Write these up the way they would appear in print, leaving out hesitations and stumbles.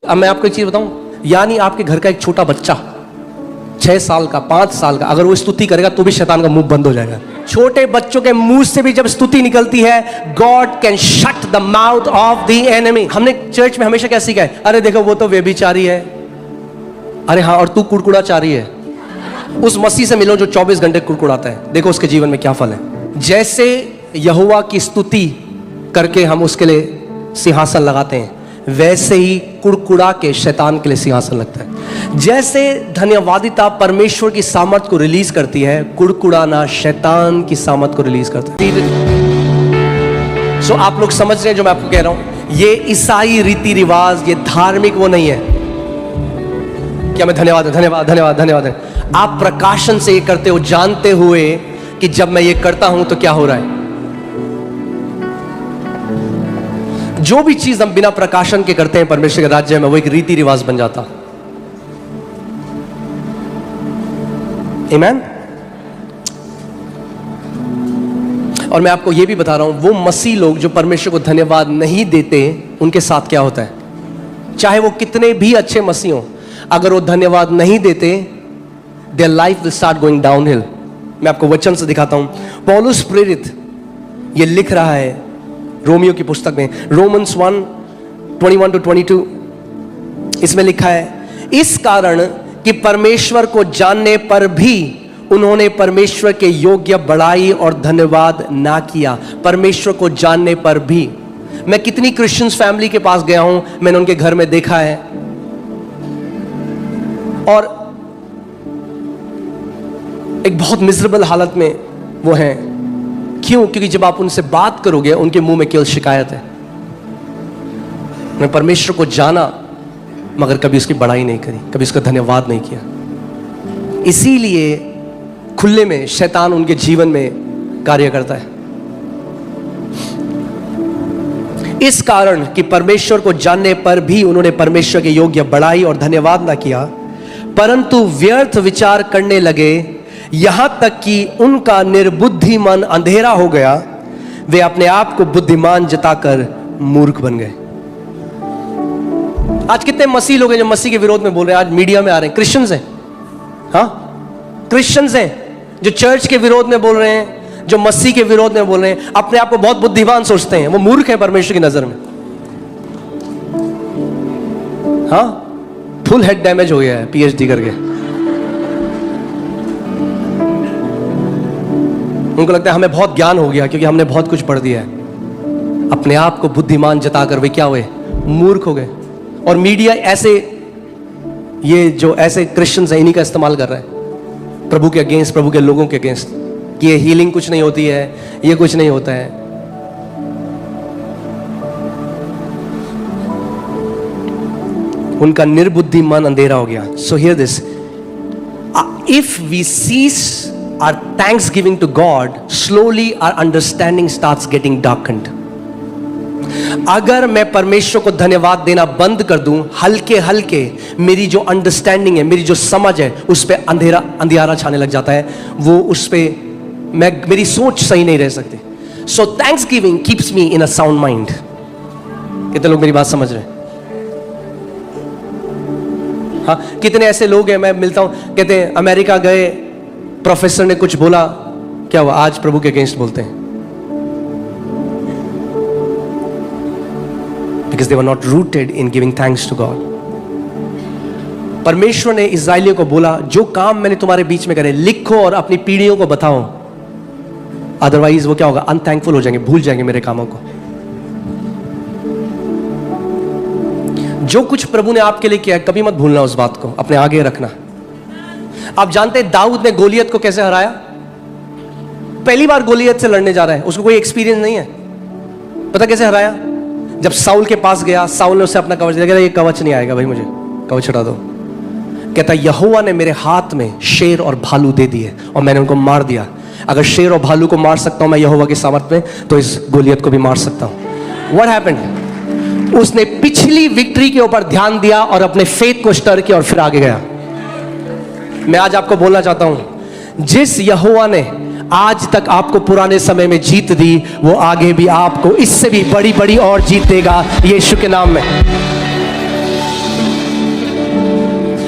अब मैं आपको एक चीज बताऊं, यानी आपके घर का एक छोटा बच्चा 6 साल का 5 साल का अगर वो स्तुति करेगा तो भी शैतान का मुंह बंद हो जाएगा। छोटे बच्चों के मुंह से भी जब स्तुति निकलती है, God can shut the mouth of the enemy. हमने चर्च में हमेशा क्या सीखा है? अरे देखो वो तो व्यभिचारी है, अरे हाँ और तू कुड़कुड़ाचारी है। उस मसीह से मिलो जो 24 घंटे कुड़कुड़ाता है, देखो उसके जीवन में क्या फल है। जैसे यहोवा की स्तुति करके हम उसके लिए सिंहासन लगाते हैं, वैसे ही कुड़कुड़ा के शैतान के लिए सिंहासन लगता है। जैसे धन्यवादिता परमेश्वर की सामर्थ को रिलीज करती है, कुड़कुड़ाना शैतान की सामर्थ को रिलीज करता है। सो आप लोग समझ रहे हैं जो मैं आपको कह रहा हूं? ये ईसाई रीति रिवाज, ये धार्मिक वो नहीं है। क्या मैं धन्यवाद धन्यवाद धन्यवाद धन्यवाद आप प्रकाशन से ये करते हो, जानते हुए कि जब मैं ये करता हूं तो क्या हो रहा है। जो भी चीज हम बिना प्रकाशन के करते हैं परमेश्वर के राज्य में, वो एक रीति रिवाज बन जाता। आमीन। और मैं आपको यह भी बता रहा हूं, वो मसीह लोग जो परमेश्वर को धन्यवाद नहीं देते, उनके साथ क्या होता है? चाहे वो कितने भी अच्छे मसीह हो, अगर वो धन्यवाद नहीं देते, their life will start going downhill. मैं आपको वचन से दिखाता हूं। पौलुस प्रेरित ये लिख रहा है रोमियो की पुस्तक में, रोमन्स 1:21-22, इसमें लिखा है, इस कारण कि परमेश्वर को जानने पर भी उन्होंने परमेश्वर के योग्य बड़ाई और धन्यवाद ना किया। परमेश्वर को जानने पर भी। मैं कितनी क्रिश्चियंस फैमिली के पास गया हूं, मैंने उनके घर में देखा है, और एक बहुत मिजरेबल हालत में वो हैं। क्यों? क्योंकि जब आप उनसे बात करोगे, उनके मुंह में केवल शिकायत है। मैं परमेश्वर को जाना मगर कभी उसकी बड़ाई नहीं करी, कभी उसका धन्यवाद नहीं किया। इसीलिए खुले में शैतान उनके जीवन में कार्य करता है। इस कारण कि परमेश्वर को जानने पर भी उन्होंने परमेश्वर के योग्य बड़ाई और धन्यवाद ना किया, परंतु व्यर्थ विचार करने लगे, यहां तक कि उनका निर्बुद्धि मन अंधेरा हो गया। वे अपने आप को बुद्धिमान जताकर मूर्ख बन गए। आज कितने मसीह लोग हैं जो मसीह के विरोध में बोल रहे हैं, आज मीडिया में आ रहे हैं, क्रिश्चियंस हैं, हाँ क्रिश्चियंस हैं जो चर्च के विरोध में बोल रहे हैं, जो मसीह के विरोध में बोल रहे हैं, अपने आप को बहुत बुद्धिमान सोचते हैं। वो मूर्ख है परमेश्वर की नजर में। हाँ, फुल हेड डैमेज हो गया है पीएचडी करके। उनको लगता है हमें बहुत ज्ञान हो गया क्योंकि हमने बहुत कुछ पढ़ दिया है। अपने आप को बुद्धिमान जताकर वे क्या हुए? मूर्ख हो गए। और मीडिया ऐसे, ये जो ऐसे क्रिश्चियंस हैं, इन्हीं का इस्तेमाल कर रहा है प्रभु के अगेंस्ट, प्रभु के लोगों के अगेंस्ट, कि ये हीलिंग कुछ नहीं होती है, ये कुछ नहीं होता है। उनका निर्बुद्धि मन अंधेरा हो गया। So hear this, if we seize our thanksgiving to God, slowly our understanding starts getting darkened. अगर मैं परमेश्वर को धन्यवाद देना बंद कर दूं, हल्के हल्के मेरी जो अंडरस्टैंडिंग है, मेरी जो समझ है, उस पे अंधियारा छाने लग जाता है। वो उस पे मेरी सोच सही नहीं रह सकती। So thanksgiving keeps me in a sound mind. कितने लोग मेरी बात समझ रहे हैं? हाँ, कितने ऐसे लोग हैं, मैं मिलता हूं, कहते हैं अमेरिका गए, प्रोफेसर ने कुछ बोला, क्या हुआ? आज प्रभु के अगेंस्ट बोलते हैं। Because they were not rooted in giving thanks to God. परमेश्वर ने इस्राएलियों को बोला, जो काम मैंने तुम्हारे बीच में करे, लिखो और अपनी पीढ़ियों को बताओ, अदरवाइज वो क्या होगा? अनथैंकफुल हो जाएंगे, भूल जाएंगे मेरे कामों को। जो कुछ प्रभु ने आपके लिए किया, कभी मत भूलना उस बात को, अपने आगे रखना। आप जानते हैं दाऊद ने गोलियत को कैसे हराया? पहली बार गोलियत से लड़ने जा रहा है, उसको कोई एक्सपीरियंस नहीं है। पता कैसे हराया? जब साउल के पास गया, साउल ने उसे अपना कवच दिया, कहता ये कवच नहीं आएगा भाई, मुझे कवच हटा दो। कहता यहोवा ने मेरे हाथ में शेर और भालू दे दिए और मैंने उनको मार दिया। अगर शेर और भालू को मार सकता हूं मैं यहोवा की सामर्थ में, तो इस गोलियत को भी मार सकता हूं। What happened? उसने पिछली विक्ट्री के ऊपर ध्यान दिया और अपने फेथ को स्टर किया और फिर आगे गया। मैं आज आपको बोलना चाहता हूं, जिस यहोवा ने आज तक आपको पुराने समय में जीत दी, वो आगे भी आपको इससे भी बड़ी बड़ी और जीत देगा, यीशु के नाम में।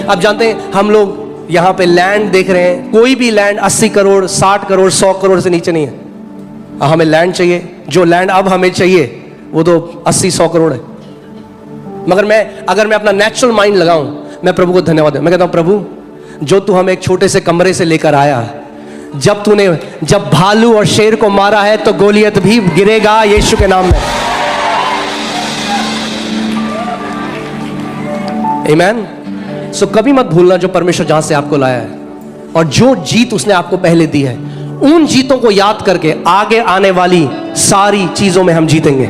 आप जानते हैं हम लोग यहाँ पे लैंड देख रहे हैं, कोई भी लैंड 80 करोड़ 60 करोड़ 100 करोड़ से नीचे नहीं है। हमें लैंड चाहिए, जो लैंड अब हमें चाहिए वो तो 80-100 करोड़ है। मगर अगर मैं अपना नेचुरल माइंड लगाऊं, मैं प्रभु को धन्यवाद दूं। मैं कहता हूं प्रभु, जो तू हमें एक छोटे से कमरे से लेकर आया, जब भालू और शेर को मारा है तो गोलियत भी गिरेगा यीशु के नाम में। आमीन। सो कभी मत भूलना जो परमेश्वर जहां से आपको लाया है और जो जीत उसने आपको पहले दी है, उन जीतों को याद करके आगे आने वाली सारी चीजों में हम जीतेंगे।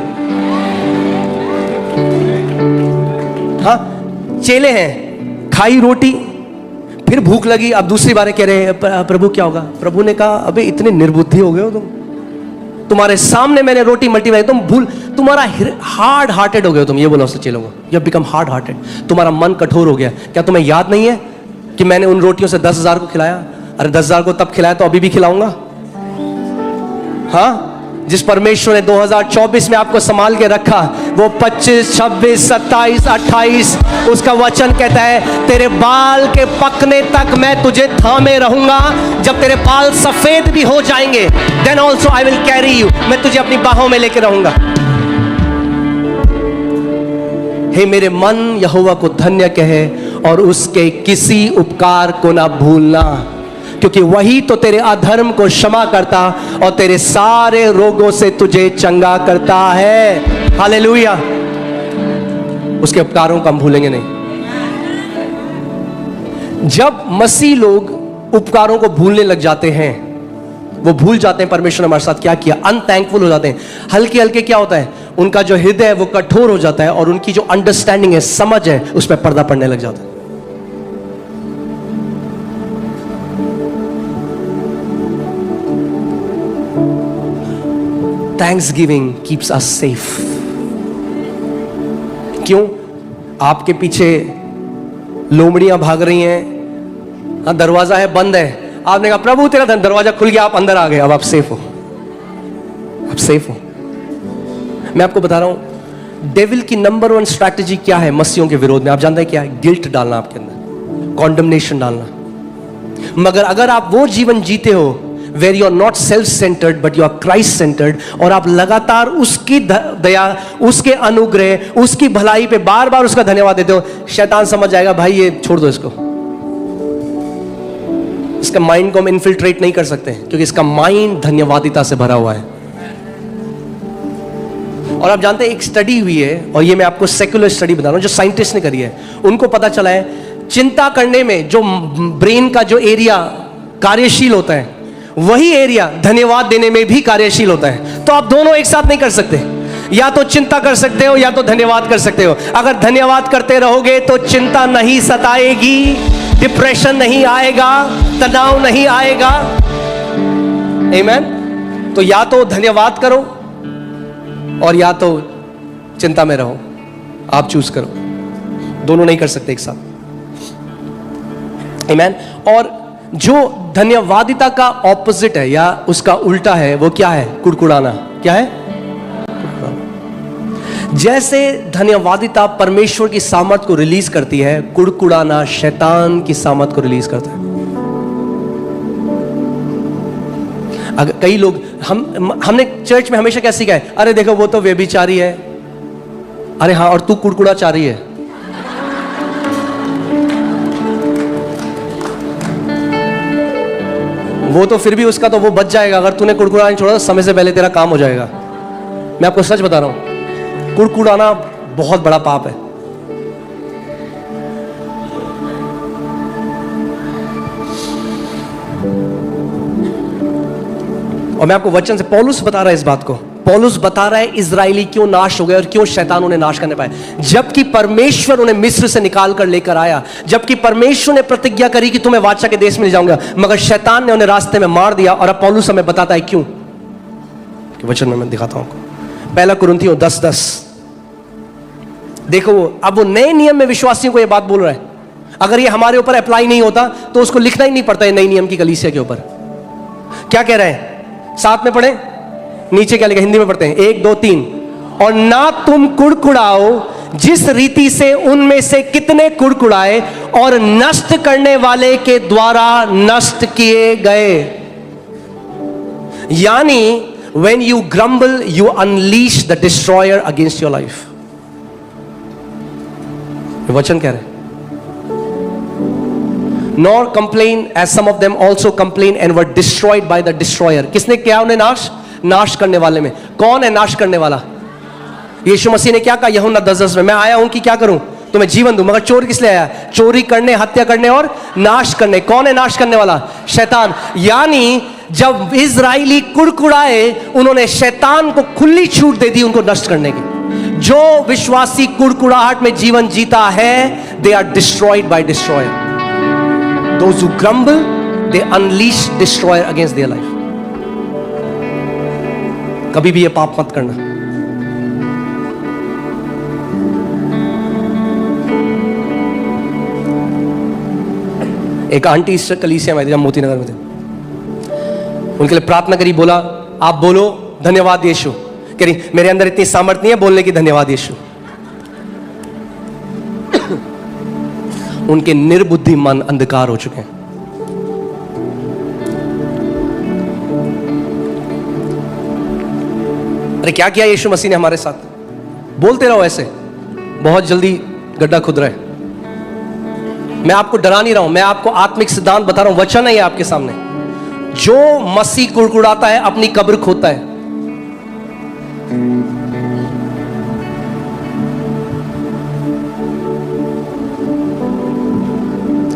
हाँ, चेले हैं, खाई रोटी, फिर भूख लगी, अब दूसरी बार कह रहे हैं प्रभु क्या होगा? प्रभु ने कहा अबे इतने निर्बुद्धि हो गए हो तुम, तुम्हारे सामने मैंने रोटी मल्टीप्लाई, तुम्हारा हार्ड हार्टेड हो गए हो तुम। ये बोला उससे चेलों को, you have become hard hearted, तुम्हारा मन कठोर हो गया। क्या तुम्हें याद नहीं है कि मैंने उन रोटियों से 10,000 को खिलाया? अरे 10,000 को तब खिलाया तो अभी भी खिलाऊंगा। हाँ, जिस परमेश्वर ने 2024 में आपको संभाल के रखा, वो 25, 26, 27, 28 उसका वचन कहता है तेरे बाल के पकने तक मैं तुझे थामे रहूंगा। जब तेरे बाल सफेद भी हो जाएंगे, then also I will carry you, मैं तुझे अपनी बाहों में लेके रहूंगा। हे मेरे मन यहोवा को धन्य कहे और उसके किसी उपकार को ना भूलना, क्योंकि वही तो तेरे अधर्म को क्षमा करता और तेरे सारे रोगों से तुझे चंगा करता है। हालेलुया। उसके उपकारों को हम भूलेंगे नहीं। जब मसीह लोग उपकारों को भूलने लग जाते हैं, वो भूल जाते हैं परमेश्वर ने हमारे साथ क्या किया, अनथैंकफुल हो जाते हैं, हल्के हल्के क्या होता है, उनका जो हृदय है वो कठोर हो जाता है और उनकी जो अंडरस्टैंडिंग है, समझ है, उस पर पर्दा पड़ने लग जाता है। Thanksgiving keeps us safe. क्यों? आपके पीछे लोमड़ियां भाग रही हैं, हाँ दरवाजा है बंद है, आपने कहा प्रभु तेरा दरवाजा खुल गया, आप अंदर आ गए, अब आप सेफ हो, आप सेफ हो। मैं आपको बता रहा हूं डेविल की नंबर 1 स्ट्रैटेजी क्या है मसीहों के विरोध में, आप जानते हैं क्या है? गिल्ट डालना आपके अंदर, कॉन्डमनेशन डालना। मगर अगर आप वो जीवन जीते हो where you are not self centred but you are Christ centred, और आप लगातार उसकी दया, उसके अनुग्रह, उसकी भलाई पे बार बार उसका धन्यवाद देते हो, शैतान समझ जाएगा भाई ये छोड़ दो इसको, इसका माइंड को हम इन्फिल्ट्रेट नहीं कर सकते क्योंकि इसका माइंड धन्यवादिता से भरा हुआ है। और आप जानते हैं एक स्टडी हुई है, और ये मैं आपको सेक्युलर स्टडी बता रहा हूं जो साइंटिस्ट ने करी है, उनको पता चला है चिंता करने में जो ब्रेन का जो एरिया कार्यशील होता है, वही एरिया धन्यवाद देने में भी कार्यशील होता है। तो आप दोनों एक साथ नहीं कर सकते, या तो चिंता कर सकते हो या तो धन्यवाद कर सकते हो। अगर धन्यवाद करते रहोगे तो चिंता नहीं सताएगी, डिप्रेशन नहीं आएगा, तनाव नहीं आएगा। आमीन। तो या तो धन्यवाद करो और या तो चिंता में रहो, आप चूज करो, दोनों नहीं कर सकते एक साथ। आमीन। और जो धन्यवादिता का ऑपोजिट है या उसका उल्टा है वो क्या है? कुड़कुड़ाना। क्या है? जैसे धन्यवादिता परमेश्वर की सामर्थ को रिलीज करती है, कुड़कुड़ाना शैतान की सामर्थ को रिलीज करता है। अगर कई लोग हमने चर्च में हमेशा क्या सीखा है? अरे देखो वो तो व्यभिचारी है, अरे हाँ और तू कुड़कुड़ाचारी है। वो तो फिर भी उसका तो वो बच जाएगा, अगर तूने कुड़कुड़ाना नहीं छोड़ा समय से पहले तेरा काम हो जाएगा। मैं आपको सच बता रहा हूं, कुड़कुड़ाना बहुत बड़ा पाप है। और मैं आपको वचन से, पौलुस बता रहा है इस बात को, पौलुस बता रहा है इजरायली क्यों नाश हो गए और क्यों शैतान उन्हें नाश करने पाए, जबकि परमेश्वर उन्हें मिस्र से निकाल कर लेकर आया, जबकि परमेश्वर ने प्रतिज्ञा करी कि तुम्हें वाचा के देश में ले जाऊंगा, मगर शैतान ने उन्हें रास्ते में मार दिया। और अब पौलुस हमें बताता है क्यों, कि वचन में मैं दिखाता हूं आपको। 1 कुरिन्थियों 10:10 देखो, अब वो नए नियम में विश्वासियों को ये बात बोल रहा है। अगर ये हमारे ऊपर अप्लाई नहीं होता तो उसको लिखना ही नहीं पड़ता है नए नियम की कलीसिया के ऊपर। क्या कह रहे हैं? साथ में पढ़े, नीचे क्या लिखा, हिंदी में पढ़ते हैं, 1 2 3। और ना तुम कुड़कुड़ाओ जिस रीति से उनमें से कितने कुड़कुड़ाए और नष्ट करने वाले के द्वारा नष्ट किए गए। यानी when you grumble, you unleash the destroyer against your life. ये वचन कह रहे हैं। Nor complain as some of them also complained and were destroyed by the destroyer. किसने किया उन्हें नाश? नाश करने वाले में। कौन है नाश करने वाला? यीशु मसीह ने क्या कहा यूहन्ना 10:10 में, मैं आया हूं कि क्या करूं? तुम्हें जीवन दूं। मगर चोर किस लिए आया? चोरी करने, हत्या करने और नाश करने। कौन है नाश करने वाला? शैतान। यानी जब इजराइली कुड़कुड़ाए, उन्होंने शैतान को खुली छूट दे दी उनको नष्ट करने की। जो विश्वासी कुड़कुड़ाहट में जीवन जीता है, they are destroyed by destroyer. Those who grumble, they unleash destroyer against their life. कभी भी ये पाप मत करना। एक आंटी इस कलीसिया में थी, जब मोती नगर में थे, उनके लिए प्रार्थना करी, बोला आप बोलो धन्यवाद यीशु। कह रही मेरे अंदर इतनी सामर्थ्य नहीं है बोलने की धन्यवाद यीशु। उनके निर्बुद्धि मन अंधकार हो चुके हैं। अरे क्या किया यीशु मसीह ने हमारे साथ? बोलते रहो ऐसे, बहुत जल्दी गड्ढा खुद रहे। मैं आपको डरा नहीं रहा हूं, मैं आपको आत्मिक सिद्धांत बता रहा हूं। वचन है ये आपके सामने। जो मसीह कुड़कुड़ाता है अपनी कब्र खोता है।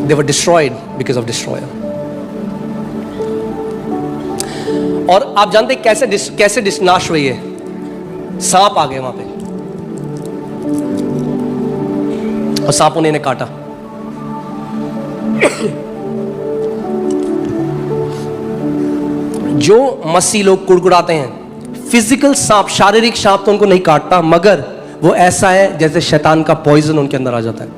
They were destroyed because of destroyer. और आप जानते कैसे नाश हुई है? सांप आ गए वहां पे और सांपों ने इन्हें काटा। जो मसीह लोग कुड़कुड़ाते हैं, फिजिकल सांप, शारीरिक सांप तो उनको नहीं काटता, मगर वो ऐसा है जैसे शैतान का पॉइजन उनके अंदर आ जाता है।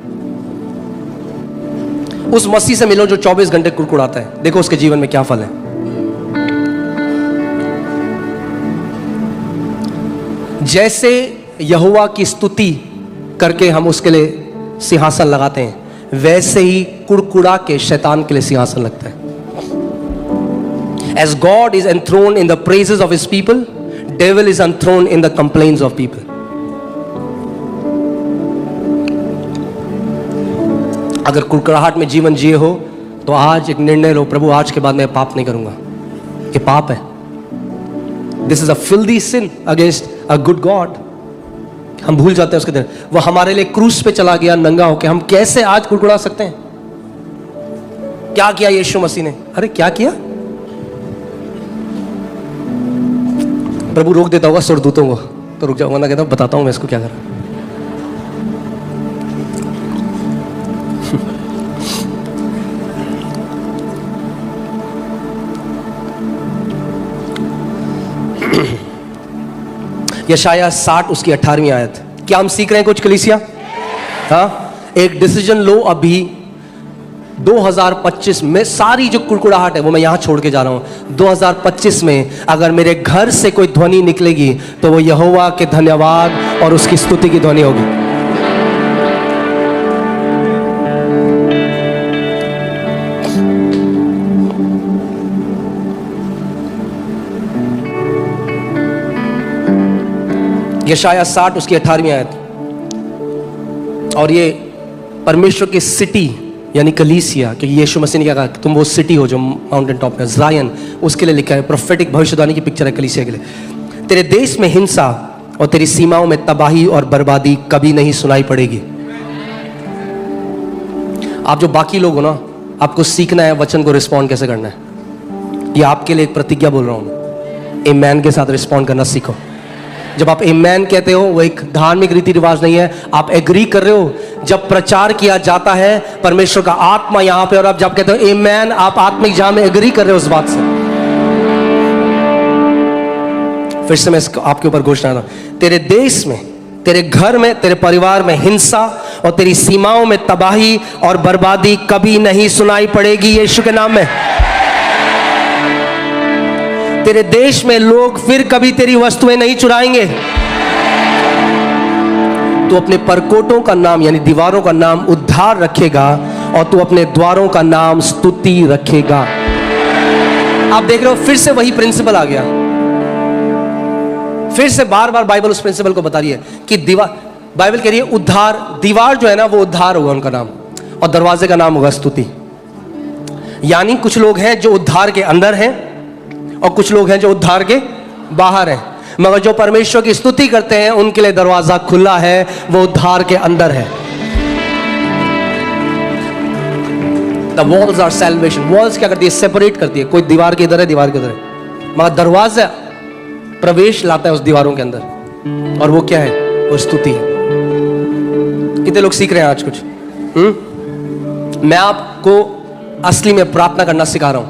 उस मसीह से मिलो जो 24 घंटे कुड़कुड़ाता है, देखो उसके जीवन में क्या फल है। जैसे यहोवा की स्तुति करके हम उसके लिए सिंहासन लगाते हैं, वैसे ही कुड़कुड़ा के शैतान के लिए सिंहासन लगता है। As God is enthroned in the praises of his people, devil is enthroned in the complaints of people. अगर कुड़कुड़ाहट में जीवन जिए हो तो आज एक निर्णय लो, प्रभु आज के बाद मैं पाप नहीं करूंगा। ये पाप है। This is a filthy sin against a good God. हम भूल जाते हैं उसके दिन, वो हमारे लिए क्रूस पे चला गया नंगा होकर। हम कैसे आज कुड़कुड़ा सकते हैं? क्या किया यीशु मसीह ने? अरे क्या किया? प्रभु रोक देता होगा स्वर्गदूतों को तो रुक जाऊंगा ना, कहता बताता हूं मैं इसको क्या करा। यशाया 60 उसकी 18वीं आयत। क्या हम सीख रहे हैं कुछ कलीसिया? हाँ, एक डिसीजन लो अभी 2025 में। सारी जो कुड़कुड़ाहट है वो मैं यहां छोड़ के जा रहा हूं। 2025 में अगर मेरे घर से कोई ध्वनि निकलेगी तो वो यहोवा के धन्यवाद और उसकी स्तुति की ध्वनि होगी। यशाया 60 उसकी 18वीं आयत। और ये परमेश्वर की सिटी यानी कलीसिया, क्योंकि यीशु मसीह ने क्या कहा, तुम वो सिटी हो जो माउंटेन टॉप में, ज़ायन, उसके लिए लिखा है। प्रोफेटिक भविष्यवाणी की पिक्चर है कलीसिया के लिए। तेरे देश में हिंसा और तेरी सीमाओं में तबाही और बर्बादी कभी नहीं सुनाई पड़ेगी। आप जो बाकी लोग हो ना, आपको सीखना है वचन को रिस्पॉन्ड कैसे करना है। ये आपके लिए एक प्रतिज्ञा बोल रहा हूं मैं। आमेन के साथ रिस्पॉन्ड करना सीखो। जब आप आमेन कहते हो, वो एक धार्मिक रीति रिवाज नहीं है, आप एग्री कर रहे हो। जब प्रचार किया जाता है परमेश्वर का आत्मा यहां पे, और आप जब कहते हो आमेन, आप आत्मिक जहां में एग्री कर रहे हो उस बात से। फिर से मैं आपके ऊपर घोषणा कर रहा हूं, तेरे देश में, तेरे घर में, तेरे परिवार में हिंसा और तेरी सीमाओं में तबाही और बर्बादी कभी नहीं सुनाई पड़ेगी यीशु के नाम में। तेरे देश में लोग फिर कभी तेरी वस्तुएं नहीं चुराएंगे। तू अपने परकोटों का नाम यानी दीवारों का नाम उद्धार रखेगा और तू अपने द्वारों का नाम स्तुति रखेगा। आप देख रहे हो, फिर से वही प्रिंसिपल आ गया। फिर से बार बार बाइबल उस प्रिंसिपल को बता रही है कि दीवार, बाइबल कह रही है उद्धार, दीवार जो है ना वो उद्धार होगा उनका नाम, और दरवाजे का नाम होगा स्तुति। यानी कुछ लोग हैं जो उद्धार के अंदर हैं और कुछ लोग हैं जो उद्धार के बाहर हैं, मगर जो परमेश्वर की स्तुति करते हैं उनके लिए दरवाजा खुला है, वो उद्धार के अंदर है। The walls are salvation. Walls क्या करती है? सेपरेट करती है। कोई दीवार के इधर है, दीवार के इधर है, मगर दरवाजा प्रवेश लाता है उस दीवारों के अंदर, और वो क्या है? वो स्तुति है। कितने लोग सीख रहे हैं आज कुछ? मैं आपको असली में प्रार्थना करना सिखा रहा हूं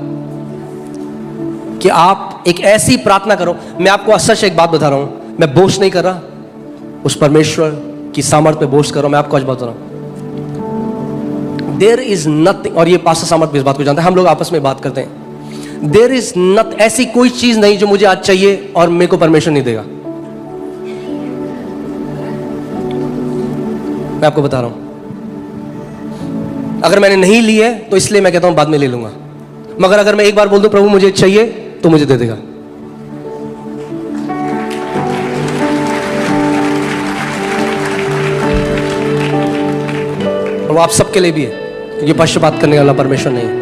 कि आप एक ऐसी प्रार्थना करो। मैं आपको सच एक बात बता रहा हूं, मैं बोझ नहीं कर रहा, उस परमेश्वर की सामर्थ पे बोझ कर रहा हूं। मैं आपको आज बता रहा हूं, देयर इज नथिंग, और ये पास्टर सामर्थ भी इस बात को जानते हैं, हम लोग आपस में बात करते हैं। देयर इज नथ, ऐसी कोई चीज नहीं जो मुझे आज चाहिए और मेरे को परमेश्वर नहीं देगा। मैं आपको बता रहा हूं, अगर मैंने नहीं ली है तो इसलिए मैं कहता हूं बाद में ले लूंगा, मगर अगर मैं एक बार बोल दूं प्रभु मुझे चाहिए तो मुझे दे देगा। और वो आप सबके लिए भी है, क्योंकि पक्षपात करने वाला परमेश्वर नहीं है।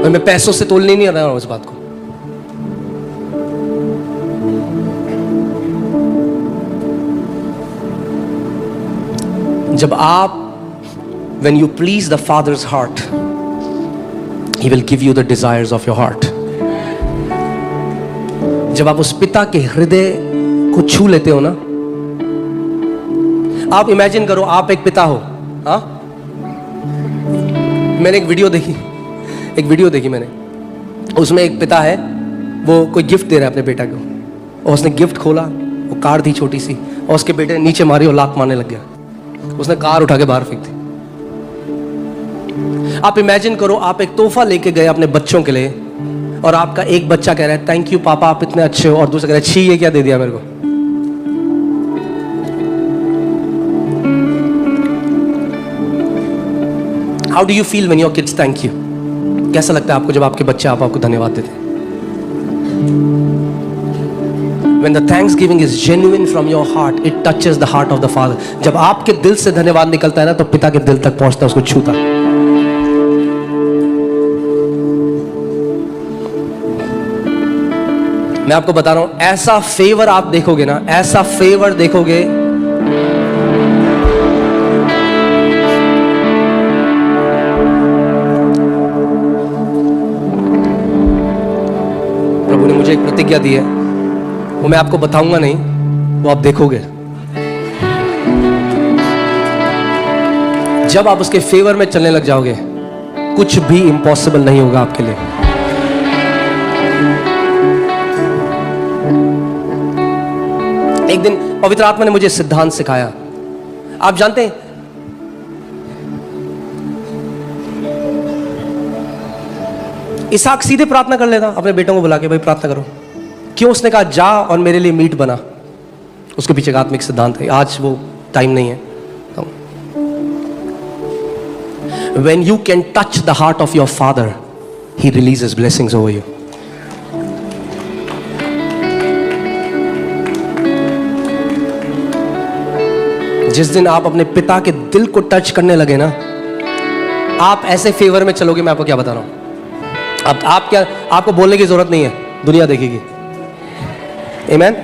और मैं पैसों से तोलने नहीं रहा हूं इस बात को। जब आप when you please the Father's heart, He will give you the desires of your heart. जब आप उस पिता के हृदय को छू लेते हो ना, आप इमेजिन करो आप एक पिता हो। हाँ, मैंने एक वीडियो देखी मैंने, उसमें एक पिता है, वो कोई गिफ्ट दे रहा है अपने बेटा को, और उसने गिफ्ट खोला, वो कार थी छोटी सी, और उसके बेटे ने नीचे मारी और लात मारने लग गया। उसने कार उठा के बाहर फेंक दी। आप इमेजिन करो आप एक तोहफा लेके गए अपने बच्चों के लिए, और आपका एक बच्चा कह रहा है थैंक यू पापा आप इतने अच्छे हो, और दूसरा कह रहा है छी ये क्या दे दिया मेरे को। How do you feel when your kids thank you? कैसा लगता है आपको जब आपके बच्चे आपको धन्यवाद देते हैं? When the thanksgiving is genuine from your heart, it touches the heart of the Father. जब आपके दिल से धन्यवाद निकलता है ना, तो पिता के दिल तक पहुंचता है, उसको छूता। मैं आपको बता रहा हूं, ऐसा फेवर आप देखोगे ना, ऐसा फेवर देखोगे, प्रभु ने मुझे एक प्रतिज्ञा दी है, वो मैं आपको बताऊंगा नहीं, वो आप देखोगे। जब आप उसके फेवर में चलने लग जाओगे, कुछ भी इम्पॉसिबल नहीं होगा आपके लिए। एक दिन पवित्र आत्मा ने मुझे सिद्धांत सिखाया। आप जानते हैं, इसहाक सीधे प्रार्थना कर लेता अपने बेटों को बुला के, भाई प्रार्थना करो। क्यों? उसने कहा जा और मेरे लिए मीट बना। उसके पीछे का आत्मिक सिद्धांत है, आज वो टाइम नहीं है। When you can touch the heart of your father, he releases blessings over you. जिस दिन आप अपने पिता के दिल को टच करने लगे ना, आप ऐसे फेवर में चलोगे। मैं आपको क्या बता रहा हूं, आप क्या, आपको बोलने की जरूरत नहीं है, दुनिया देखेगी। Amen?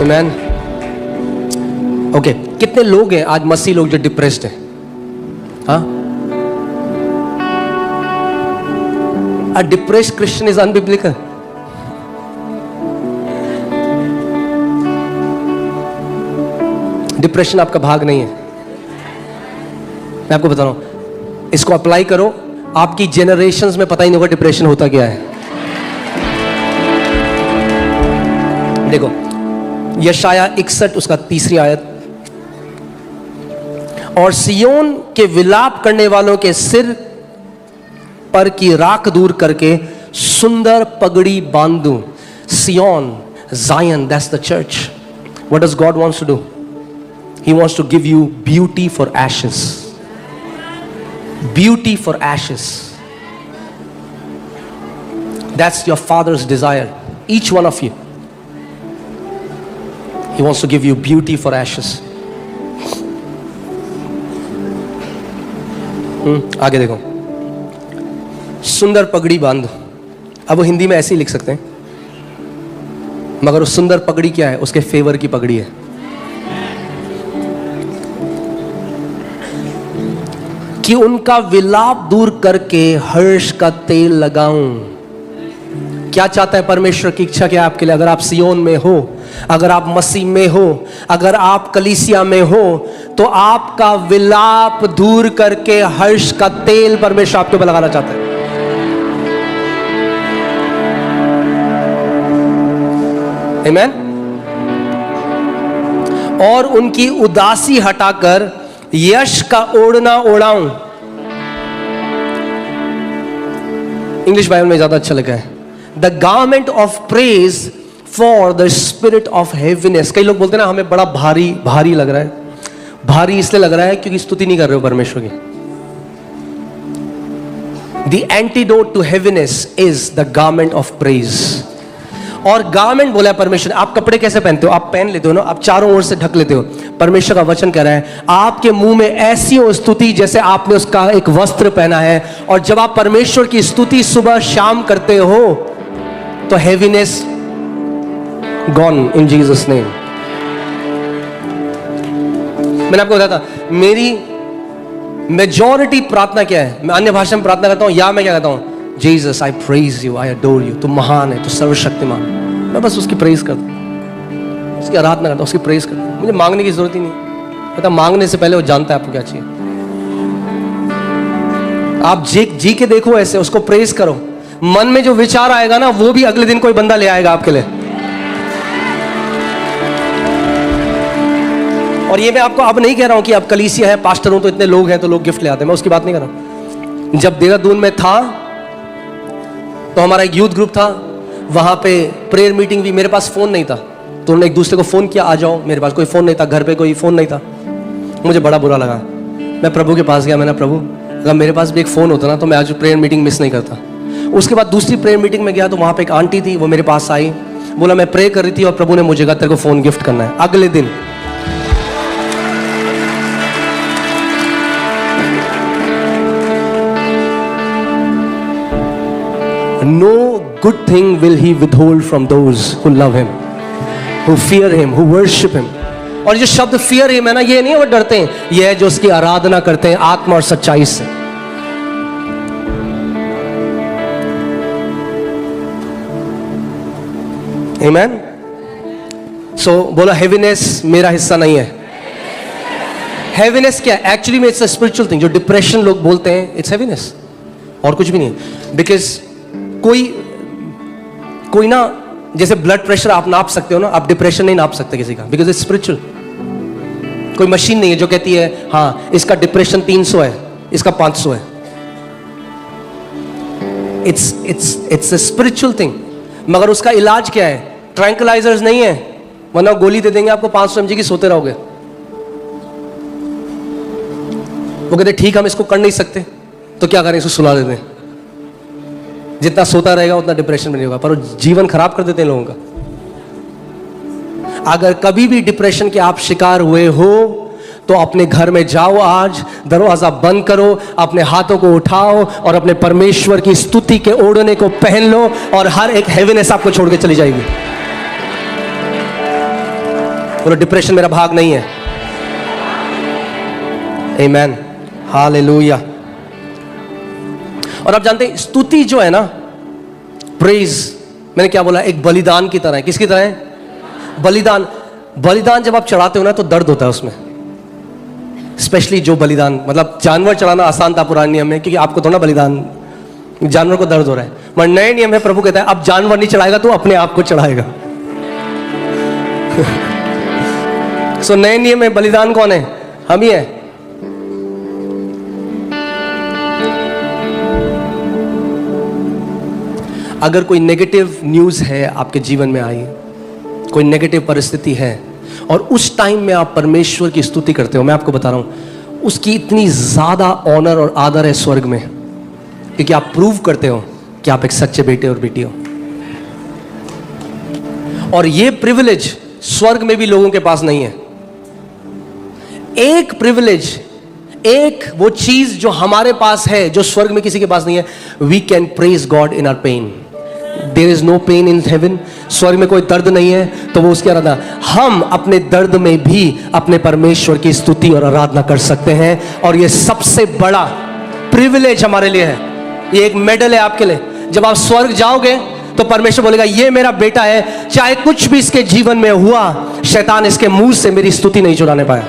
Amen? ओके, कितने लोग हैं आज मसीह लोग जो डिप्रेस्ड हैं? हाँ, A depressed Christian is unbiblical. Depression आपका भाग नहीं है। मैं आपको बता रहा हूं, इसको अप्लाई करो, आपकी जेनरेशंस में पता ही नहीं होगा डिप्रेशन होता क्या है। देखो यशाया 61 उसका 3री आयत, और सियोन के विलाप करने वालों के सिर पर की राख दूर करके सुंदर पगड़ी बांधूं. सियोन, Zion, that's the church. What does God wants to do? He wants to give you beauty for ashes. Beauty for ashes. That's your Father's desire. Each one of you. He wants to give you beauty for ashes. आगे देखो, सुंदर पगड़ी बांध. अब वो हिंदी में ऐसे ही लिख सकते हैं, मगर उस सुंदर पगड़ी क्या है? उसके फेवर की पगड़ी है. कि उनका विलाप दूर करके हर्ष का तेल लगाऊं. क्या चाहता है परमेश्वर की इच्छा क्या है आपके लिए? अगर आप सियोन में हो, अगर आप मसीह में हो, अगर आप कलीसिया में हो, तो आपका विलाप दूर करके हर्ष का तेल परमेश्वर आपके ऊपर लगाना चाहता है. आमीन. और उनकी उदासी हटाकर यश का ओढ़ना ओढ़ाऊं. इंग्लिश बाइबल में ज्यादा अच्छा लिखा है, the garment of praise for the spirit of heaviness. कई लोग बोलते हैं ना हमें बड़ा भारी भारी लग रहा है. भारी इसलिए लग रहा है क्योंकि स्तुति नहीं कर रहे हो परमेश्वर की. The antidote to heaviness is the garment of praise. और गारमेंट बोला है परमेश्वर. आप कपड़े कैसे पहनते हो? आप पहन लेते हो ना, आप चारों ओर से ढक लेते हो. परमेश्वर का वचन कह रहा है आपके मुंह में ऐसी हो स्तुति जैसे आपने उसका एक वस्त्र पहना है. और जब आप परमेश्वर की स्तुति सुबह शाम करते हो तो heaviness gone in Jesus name. मैंने आपको बताया था मेरी मेजॉरिटी प्रार्थना क्या है. मैं अन्य भाषा में प्रार्थना करता हूं या मैं क्या कहता हूं? Jesus I praise you, I adore you. तू महान है, तू सर्वशक्तिमान. मैं बस उसकी प्रेज करता हूं, उसकी आराधना करता हूं, उसकी प्रेज करता हूं. मुझे मांगने की जरूरत ही नहीं. पता मांगने से पहले वो जानता है आपको क्या चाहिए. आप जी के देखो ऐसे, उसको प्रेज करो. मन में जो विचार आएगा ना वो भी अगले दिन कोई बंदा ले आएगा आपके लिए. और ये मैं आपको अब नहीं कह रहा हूं कि आप कलीसिया है, पास्टर हूं तो इतने लोग हैं तो लोग गिफ्ट ले आते हैं. मैं उसकी बात नहीं कर रहा हूं. जब देहरादून में था तो हमारा एक यूथ ग्रुप था, वहां पे प्रेयर मीटिंग भी. मेरे पास फोन नहीं था तो उन्होंने एक दूसरे को फोन किया आ जाओ. मेरे पास कोई फोन नहीं था, घर पे कोई फोन नहीं था. मुझे बड़ा बुरा लगा. मैं प्रभु के पास गया. मैंने प्रभु अगर मेरे पास भी एक फोन होता ना तो मैं आज प्रेयर मीटिंग मिस नहीं करता. उसके बाद दूसरी प्रेयर मीटिंग में गया तो वहां पे एक आंटी थी, वो मेरे पास आई, बोला मैं प्रे कर रही थी और प्रभु ने मुझे कहा तेरे को फोन गिफ्ट करना है. अगले दिन no good thing will he withhold from those who love him, who fear him, who worship him. और जो शब्द fear him है ना, ये नहीं वो डरते हैं, ये है जो उसकी आराधना करते हैं आत्मा और सच्चाई से. Amen. So बोला heaviness मेरा हिस्सा नहीं है. heaviness क्या है? Actually में it's a spiritual thing. जो डिप्रेशन लोग बोलते हैं it's heaviness, और कुछ भी नहीं है. Because कोई ना, जैसे ब्लड प्रेशर आप नाप सकते हो ना, आप डिप्रेशन नहीं नाप सकते किसी का, बिकॉज इट्स स्पिरिचुअल. कोई मशीन नहीं है जो कहती है हाँ इसका डिप्रेशन 300 है, इसका 500 है. It's a spiritual thing. मगर उसका इलाज क्या है? ट्रैंक्विलाइजर्स नहीं है, वरना गोली दे देंगे आपको 500 mg की, सोते रहोगे. वो कहते ठीक हम इसको कर नहीं सकते तो क्या करें, इसको सुला देते हैं. जितना सोता रहेगा उतना डिप्रेशन में नहीं होगा, पर वो जीवन खराब कर देते हैं लोगों का. अगर कभी भी डिप्रेशन के आप शिकार हुए हो तो अपने घर में जाओ, आज दरवाजा बंद करो, अपने हाथों को उठाओ और अपने परमेश्वर की स्तुति के ओढ़ने को पहन लो और हर एक हेवीनेस आपको छोड़ के चली जाएगी. बोलो डिप्रेशन मेरा भाग नहीं है. आमीन, हालेलुया. और आप जानते हैं स्तुति जो है ना, प्रेज, मैंने क्या बोला, एक बलिदान की तरह है. किसकी तरह है? बलिदान. बलिदान जब आप चढ़ाते हो ना तो दर्द होता है उसमें. स्पेशली जो बलिदान, मतलब जानवर चढ़ाना आसान था पुराने नियम में, क्योंकि आपको थोड़ा बलिदान, जानवर को दर्द हो रहा है. मगर नए नियम में प्रभु कहता है अब जानवर नहीं चढ़ाएगा तो अपने आप को चढ़ाएगा. सो नए नियम में बलिदान कौन है? हम ही है। अगर कोई नेगेटिव न्यूज है आपके जीवन में आई, कोई नेगेटिव परिस्थिति है और उस टाइम में आप परमेश्वर की स्तुति करते हो, मैं आपको बता रहा हूं उसकी इतनी ज्यादा ऑनर और आदर है स्वर्ग में, क्योंकि आप प्रूव करते हो कि आप एक सच्चे बेटे और बेटी हो। और ये प्रिविलेज स्वर्ग में भी लोगों के पास नहीं है। एक प्रिविलेज, एक वो चीज जो हमारे पास है जो स्वर्ग में किसी के पास नहीं है, we can praise God in our pain. There is no pain in heaven. स्वर्ग में कोई दर्द नहीं है तो वो उसकी आराधना, हम अपने दर्द में भी अपने परमेश्वर की स्तुति और आराधना कर सकते हैं। और ये सबसे बड़ा प्रिविलेज हमारे लिए है। ये एक मेडल है आपके लिए। जब आप स्वर्ग जाओगे तो परमेश्वर बोलेगा ये मेरा बेटा है, चाहे कुछ भी इसके जीवन में हुआ, शैतान इसके मुंह से मेरी स्तुति नहीं चुराने पाया।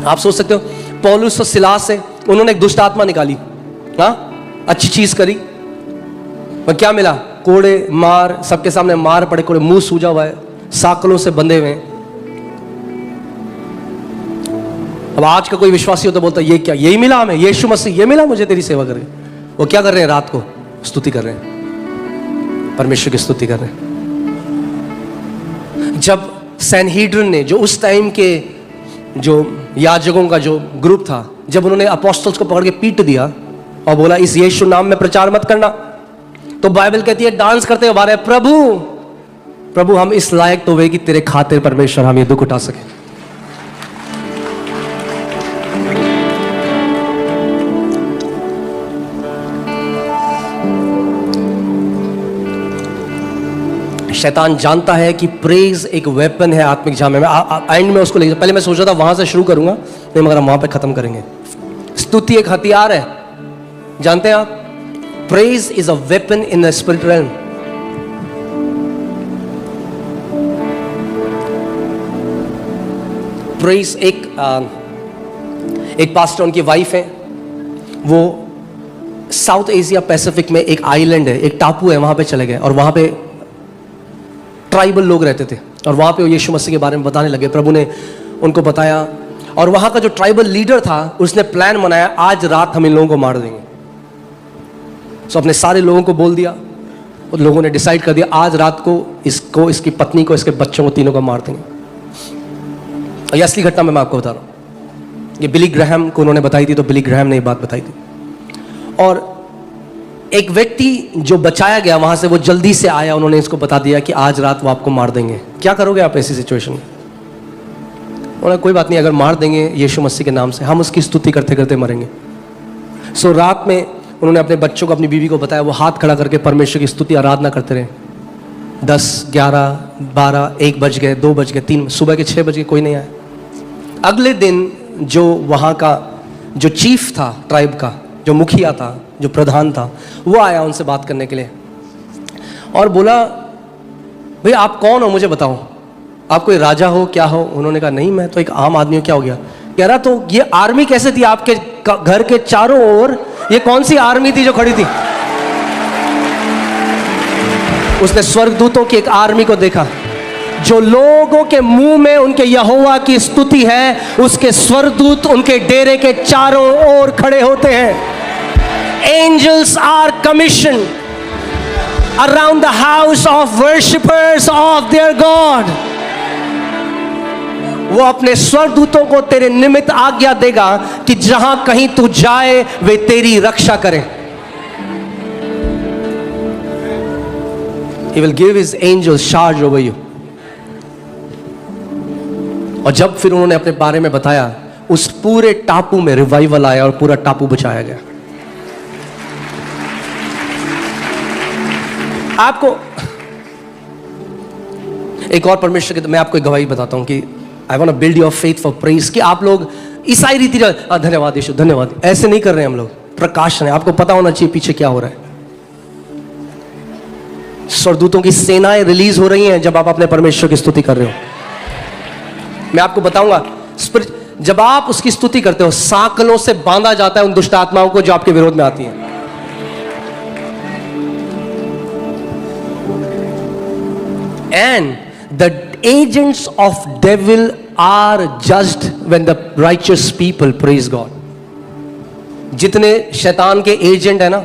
आप सोच सकते हो पौलुस और सिलास से उन्होंने एक दुष्ट आत्मा निकाली, हाँ अच्छी चीज करी, पर क्या मिला? कोड़े मार, सबके सामने मार पड़े, कोड़े, मुंह सूजा हुआ है, साकलों से बंधे हुए हैं। अब आज का कोई विश्वासी हो तो बोलता है ये क्या, यही मिला हमें, यीशु मसीह ये मिला मुझे तेरी सेवा करके। वो क्या कर रहे हैं? रात को स्तुति कर रहे हैं, परमेश्वर की स्तुति कर रहे हैं। जब सैनहीड्रिन ने, जो उस टाइम के जो याजकों का जो ग्रुप था, जब उन्होंने अपोस्टल्स को पकड़ के पीट दिया और बोला इस यीशु नाम में प्रचार मत करना, तो बाइबल कहती है डांस करते हुए रहे, प्रभु प्रभु हम इस लायक तो हुए कि तेरे खातिर परमेश्वर हम ये दुख उठा सके। शैतान जानता है कि प्रेज एक वेपन है आत्मिक जामे में। एंड में उसको ले, पहले मैं सोचा था वहां से शुरू करूंगा, नहीं मगर हम वहां पे खत्म करेंगे। स्तुति एक हथियार है, जानते हैं आप? Praise is a weapon in the spirit realm. Praise एक पास्टर, उनकी वाइफ है, वो साउथ एशिया पैसिफिक में एक आइलैंड है, एक टापू है, वहां पे चले गए और वहां पे ट्राइबल लोग रहते थे और वहां पे वो यीशु मसीह के बारे में बताने लगे। प्रभु ने उनको बताया और वहां का जो ट्राइबल लीडर था उसने प्लान बनाया, आज रात हम इन लोगों को मार देंगे। सो अपने सारे लोगों को बोल दिया और लोगों ने डिसाइड कर दिया आज रात को इसको, इसकी पत्नी को, इसके बच्चों को, तीनों को मार देंगे। और ये असली घटना मैं आपको बता रहा हूं। ये बिली ग्रैहम को उन्होंने बताई थी, तो बिली ग्रैहम ने ये बात बताई थी। और एक व्यक्ति जो बचाया गया वहां से, वो जल्दी से आया, उन्होंने इसको बता दिया कि आज रात वो आपको मार देंगे। क्या करोगे आप ऐसी सिचुएशन में? उन्होंने कोई बात नहीं, अगर मार देंगे यीशु मसीह के नाम से, हम उसकी स्तुति करते करते मरेंगे। सो रात में उन्होंने अपने बच्चों को, अपनी बीवी को बताया, वो हाथ खड़ा करके परमेश्वर की स्तुति आराधना करते रहे। 10, 11, 12, 1 बज गए, 2 बज गए, 3, सुबह के 6 बज गए, कोई नहीं आया। अगले दिन जो वहाँ का जो चीफ था, ट्राइब का जो मुखिया था, जो प्रधान था, वो आया उनसे बात करने के लिए और बोला भाई आप कौन हो, मुझे बताओ, आप कोई राजा हो, क्या हो? उन्होंने कहा नहीं, मैं तो एक आम आदमी हूँ। क्या हो गया? कह रहा तो ये आर्मी कैसे थी आपके घर के चारों ओर? ये कौन सी आर्मी थी जो खड़ी थी? उसने स्वर्गदूतों की एक आर्मी को देखा। जो लोगों के मुंह में उनके यहोवा की स्तुति है, उसके स्वर्गदूत उनके डेरे के चारों ओर खड़े होते हैं। Angels are commissioned around the house of worshippers of their God. वो अपने स्वर्गदूतों को तेरे निमित्त आज्ञा देगा कि जहां कहीं तू जाए वे तेरी रक्षा करें। He will give his angels charge over you. और जब फिर उन्होंने अपने बारे में बताया, उस पूरे टापू में रिवाइवल आया और पूरा टापू बचाया गया। आपको एक और परमेश्वर की, मैं आपको एक गवाही बताता हूं कि I want to build your faith for praise. कि आप लोग ईसाई रीति, धन्यवाद यीशु, धन्यवाद, ऐसे नहीं कर रहे हैं हम लोग। प्रकाशन है, आपको पता होना चाहिए पीछे क्या हो रहा है। स्वर्गदूतों की सेनाएं रिलीज हो रही हैं जब आप अपने परमेश्वर की स्तुति कर रहे हो। मैं आपको बताऊंगा, जब आप उसकी स्तुति करते हो, साकलों से बांधा जाता है उन दुष्ट आत्माओं को जो आपके विरोध में आती हैं। And the agents of devil are judged when the righteous people praise God. जितने शैतान के एजेंट है ना,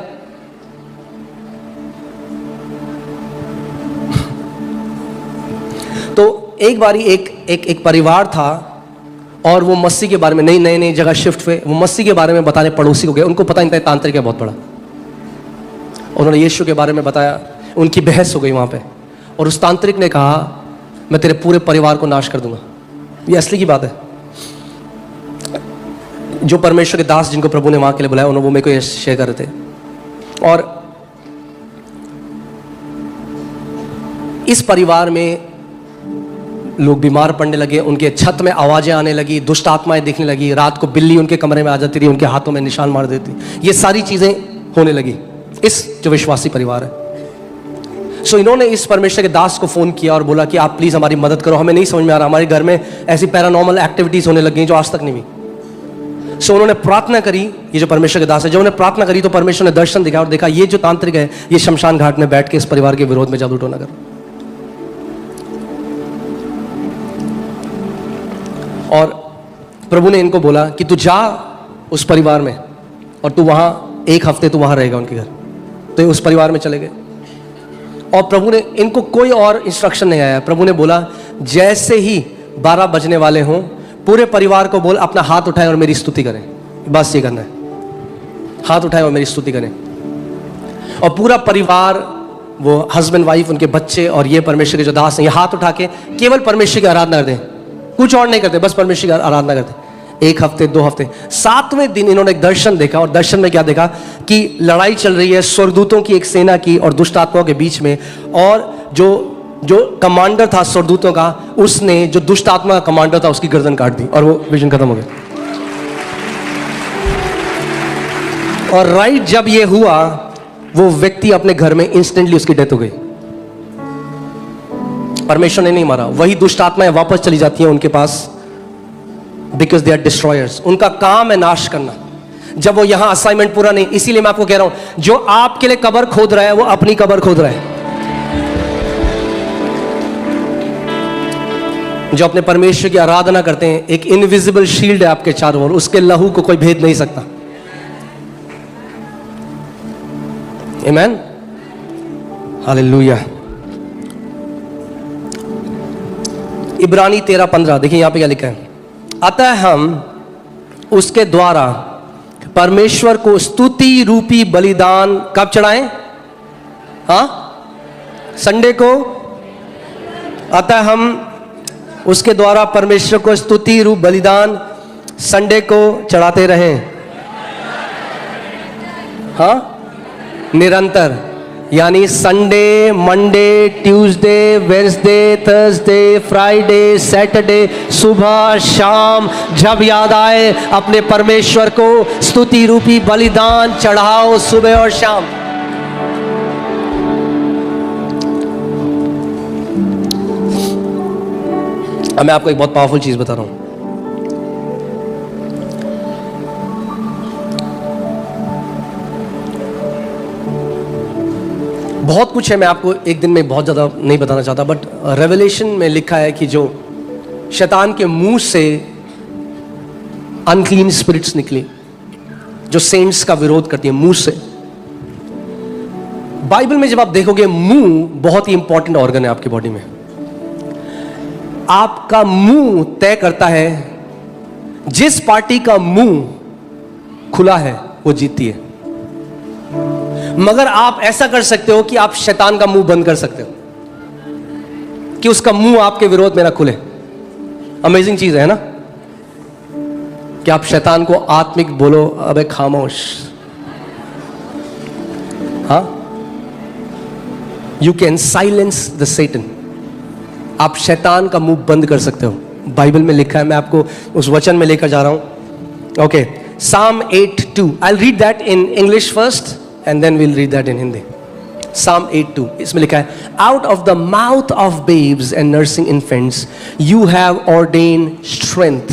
तो एक बारी एक परिवार था और वो मसीह के बारे में नई जगह शिफ्ट हुए, वो मसीह के बारे में बताने पड़ोसी को गए, उनको पता नहीं था तांत्रिक है बहुत बड़ा, उन्होंने यीशु के बारे में बताया, उनकी बहस हो गई वहाँ पे, और उस तांत्रिक ने कहा मैं तेरे पूरे परिवार को नाश कर दूंगा। ये असली की बात है। जो परमेश्वर के दास जिनको प्रभु ने वहाँ के लिए बुलाया, उन्होंने वो मेरे को ये शेयर कर रहे थे, और इस परिवार में लोग बीमार पड़ने लगे, उनके छत में आवाजें आने लगी, दुष्ट आत्माएं दिखने लगी, रात को बिल्ली उनके कमरे में आ जाती थी, उनके हाथों में निशान मार देती, ये सारी चीजें होने लगी इस जो विश्वासी परिवार है। सो इन्होंने इस परमेश्वर के दास को फोन किया और बोला कि आप प्लीज हमारी मदद करो, हमें नहीं समझ में आ रहा, हमारे घर में ऐसी पैरानॉर्मल एक्टिविटीज होने लग गई जो आज तक नहीं हुई। सो उन्होंने प्रार्थना करी, ये जो परमेश्वर के दास है, जब उन्होंने प्रार्थना करी तो परमेश्वर ने दर्शन दिखाया और देखा ये जो तांत्रिक है ये शमशान घाट में बैठ के इस परिवार के विरोध में जादू टोना कर, और प्रभु ने इनको बोला कि तू जा उस परिवार में और तू वहां एक हफ्ते तू वहां रहेगा उनके घर। तो ये उस परिवार में चले गए और प्रभु ने इनको कोई और इंस्ट्रक्शन नहीं आया। प्रभु ने बोला जैसे ही 12 बजने वाले हों पूरे परिवार को बोल अपना हाथ उठाएं और मेरी स्तुति करें, बस ये करना है, हाथ उठाएं और मेरी स्तुति करें। और पूरा परिवार, वो हस्बैंड वाइफ, उनके बच्चे और ये परमेश्वर के जो दास हैं, ये हाथ उठा के केवल परमेश्वर की आराधना कर दें, कुछ और नहीं करते, बस परमेश्वर की आराधना करते। 1 हफ्ते 2 हफ्ते, 7वें दिन इन्होंने एक दर्शन देखा, और दर्शन में क्या देखा कि लड़ाई चल रही है स्वर्गदूतों की एक सेना की और दुष्ट आत्माओं के बीच में, और जो कमांडर था स्वर्गदूतों का, उसने जो दुष्ट आत्मा का कमांडर था उसकी गर्दन काट दी और वो विजन खत्म हो गया। और राइट जब ये हुआ वो व्यक्ति अपने घर में इंस्टेंटली उसकी डेथ हो गई। परमेश्वर ने नहीं मारा, वही दुष्ट आत्माएं वापस चली जाती हैं उनके पास, बिकॉज दे आर डिस्ट्रॉयर्स। उनका काम है नाश करना। जब वो यहां असाइनमेंट पूरा नहीं, इसीलिए मैं आपको कह रहा हूं जो आपके लिए कब्र खोद रहा है वो अपनी कब्र खोद रहा है। जो अपने परमेश्वर की आराधना करते हैं, एक इनविजिबल शील्ड है आपके चारों ओर, उसके लहू को कोई भेद नहीं सकता। आमीन, हालेलुया। इब्रानी 13:15 देखिए यहां पे क्या लिखा है, अतः हम उसके द्वारा परमेश्वर को स्तुति रूपी बलिदान कब चढ़ाएं? हाँ, संडे को। अतः हम उसके द्वारा परमेश्वर को स्तुति रूप बलिदान संडे को चढ़ाते रहें, हाँ, निरंतर। यानी Sunday, Monday, Tuesday, Wednesday, Thursday, Friday, Saturday, सुबह शाम जब याद आए अपने परमेश्वर को स्तुति रूपी बलिदान चढ़ाओ, सुबह और शाम। अब मैं आपको एक बहुत पावरफुल चीज बता रहा हूं। बहुत कुछ है, मैं आपको एक दिन में बहुत ज़्यादा नहीं बताना चाहता, बट रेवलेशन में लिखा है कि जो शैतान के मुंह से अनक्लीन स्पिरिट्स निकली, जो सेंट्स का विरोध करती है मुंह से। बाइबल में जब आप देखोगे, मुंह बहुत ही इंपॉर्टेंट ऑर्गन है आपकी बॉडी में। आपका मुंह तय करता है, जिस पार्टी का मुंह खुला है वो जीतती है। मगर आप ऐसा कर सकते हो कि आप शैतान का मुंह बंद कर सकते हो, कि उसका मुंह आपके विरोध में ना खुले। अमेजिंग चीज है ना, कि आप शैतान को आत्मिक बोलो, अबे खामोश। हाँ, यू कैन साइलेंस द सेटन। आप शैतान का मुंह बंद कर सकते हो, बाइबल में लिखा है। मैं आपको उस वचन में लेकर जा रहा हूं। Okay, Psalm 8:2, I'll read that in English first and then we'll read that in Hindi. Psalm 8:2, इसमें लिखा है, out of the mouth of babes and nursing infants you have ordained strength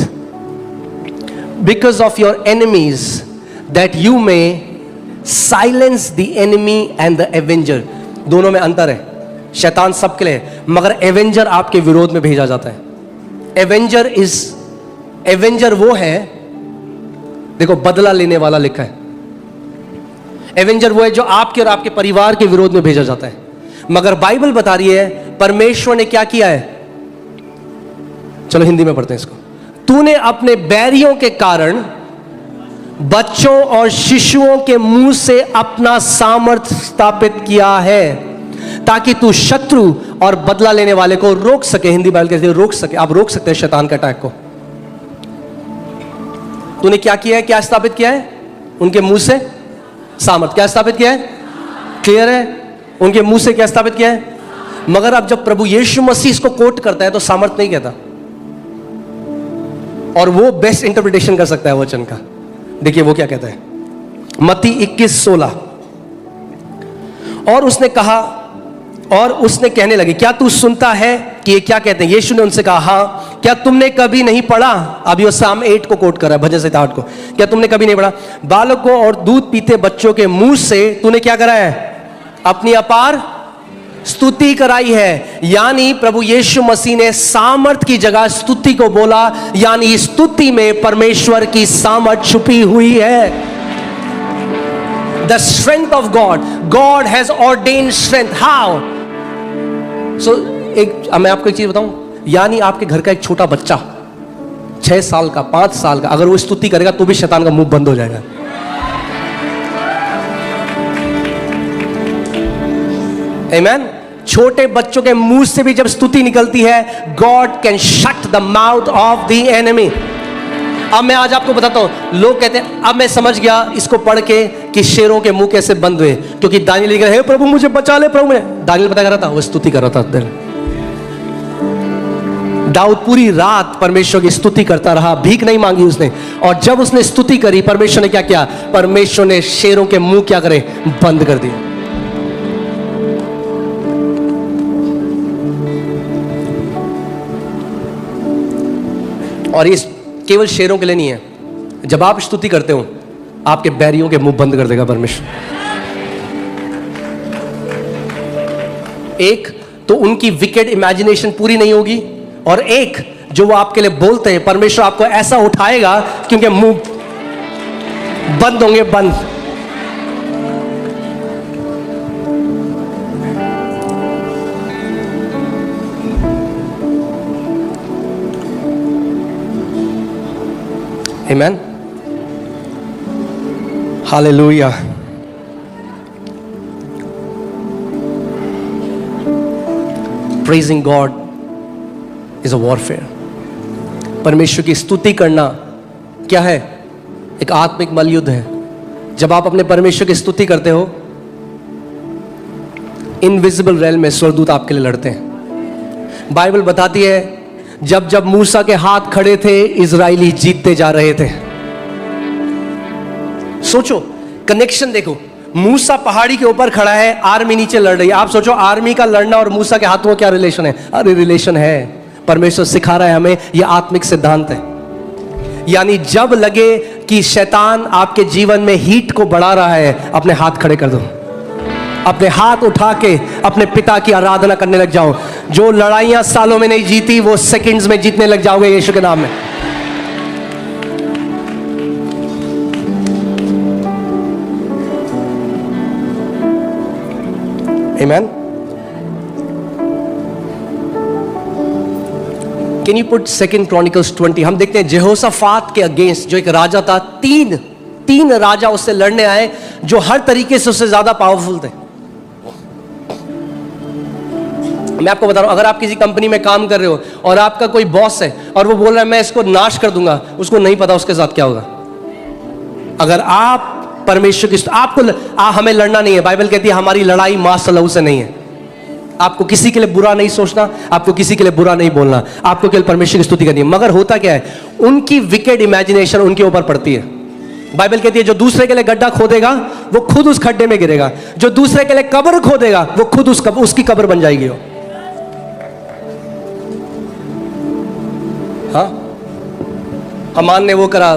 because of your enemies, that you may silence the enemy and the avenger. दोनों में अंतर है। शैतान सबके लिए, मगर एवेंजर आपके विरोध में भेजा जाता है। एवेंजर वो है, देखो बदला लेने वाला लिखा है। एवेंजर वो है जो आपके और आपके परिवार के विरोध में भेजा जाता है। मगर बाइबल बता रही है परमेश्वर ने क्या किया है। चलो हिंदी में पढ़ते हैं इसको। तूने अपने बैरियों के कारण बच्चों और शिशुओं के मुंह से अपना सामर्थ स्थापित किया है, ताकि तू शत्रु और बदला लेने वाले को रोक सके। हिंदी बाइबल कहती है रोक सके। आप रोक सकते हैं शैतान के अटैक को। तूने क्या किया है, क्या स्थापित किया है? उनके मुंह से सामर्थ। क्या स्थापित किया है? क्लियर है? उनके मुंह से क्या स्थापित किया है? मगर अब जब प्रभु यीशु मसीह इसको कोट करता है तो सामर्थ नहीं कहता, और वो बेस्ट इंटरप्रिटेशन कर सकता है वचन का। देखिए वो क्या कहता है, मत्ती 21:16। और उसने कहने लगे, क्या तू सुनता है कि ये क्या कहते हैं? यीशु ने उनसे कहा, हाँ, क्या तुमने कभी नहीं पढ़ा? अभी वो साम 8 को कोट कर रहा है, भजन संहिता 8 को। क्या तुमने कभी नहीं पढ़ा, बालकों और दूध पीते बच्चों के मुंह से तूने क्या करा है? अपनी अपार स्तुति कराई है। यानी प्रभु यीशु मसीह ने सामर्थ की जगह स्तुति को बोला, यानी स्तुति में परमेश्वर की सामर्थ छुपी हुई है। The strength of God. God has ordained strength. How? So, मैं आपको एक चीज बताऊं, यानी आपके घर का एक छोटा बच्चा 6 साल का, 5 साल का, अगर वो स्तुति करेगा तो भी शैतान का मुंह बंद हो जाएगा। Amen? छोटे बच्चों के मुंह से भी जब स्तुति निकलती है, God can shut the mouth of the enemy. अब मैं आज आपको बताता हूं, लोग कहते हैं अब मैं समझ गया इसको पढ़ के कि शेरों के मुंह कैसे बंद हुए, क्योंकि दानिएल लिख रहा है, हे प्रभु मुझे बचा ले प्रभु। में दानिएल पता कर रहा था, वो स्तुति कर रहा था। दाऊद पूरी रात परमेश्वर की स्तुति करता रहा, भीख नहीं मांगी उसने, और जब उसने स्तुति करी परमेश्वर ने क्या किया? परमेश्वर ने शेरों के मुंह क्या करे? बंद कर दिए। और ये केवल शेरों के लिए नहीं है, जब आप स्तुति करते हो आपके बैरियों के मुंह बंद कर देगा परमेश्वर। एक तो उनकी विकेड इमेजिनेशन पूरी नहीं होगी, और एक जो वो आपके लिए बोलते हैं परमेश्वर आपको ऐसा उठाएगा क्योंकि मुंह बंद होंगे, बंद। Amen? Hallelujah. Praising God is a warfare. परमेश्वर की स्तुति करना क्या है? एक आत्मिक मल्लयुद्ध है। जब आप अपने परमेश्वर की स्तुति करते हो, इनविजिबल रेल में स्वर्गदूत आपके लिए लड़ते हैं। बाइबल बताती है जब जब मूसा के हाथ खड़े थे इजरायली जीतते जा रहे थे। सोचो कनेक्शन देखो, मूसा पहाड़ी के ऊपर खड़ा है, आर्मी नीचे लड़ रही है। आप सोचो आर्मी का लड़ना और मूसा के हाथों में क्या रिलेशन है? अरे रिलेशन है। परमेश्वर सिखा रहा है हमें, यह आत्मिक सिद्धांत है। यानी जब लगे कि शैतान आपके जीवन में हीट को बढ़ा रहा है, अपने हाथ खड़े कर दो, अपने हाथ उठा के अपने पिता की आराधना करने लग जाओ। जो लड़ाइयां सालों में नहीं जीती वो सेकंड्स में जीतने लग जाओगे यीशु के नाम में। Amen? Can you put 2 Chronicles 20? हम देखते हैं जेहोशाफात के अगेंस्ट जो एक राजा था, तीन राजा उससे लड़ने आए जो हर तरीके से उससे ज्यादा पावरफुल थे। मैं आपको बता रहा हूं, अगर आप किसी कंपनी में काम कर रहे हो और आपका कोई बॉस है और वो बोल रहा है मैं इसको नाश कर दूंगा, उसको नहीं पता उसके साथ क्या होगा। अगर आप परमेश्वर की हमें लड़ना नहीं है। बाइबल कहती है हमारी लड़ाई मांस और लहू से नहीं है। आपको किसी के लिए बुरा नहीं सोचना, आपको किसी के लिए बुरा नहीं बोलना, आपको केवल परमेश्वर की स्तुति करनी है। मगर होता क्या है, उनकी विकेड इमेजिनेशन उनके ऊपर पड़ती है। बाइबल कहती है जो दूसरे के लिए गड्ढा खोदेगा वो खुद उस खड्डे में गिरेगा, जो दूसरे के लिए कब्र खोदेगा वो खुद उसकी कब्र बन जाएगी। हाँ, हमान ने वो करा,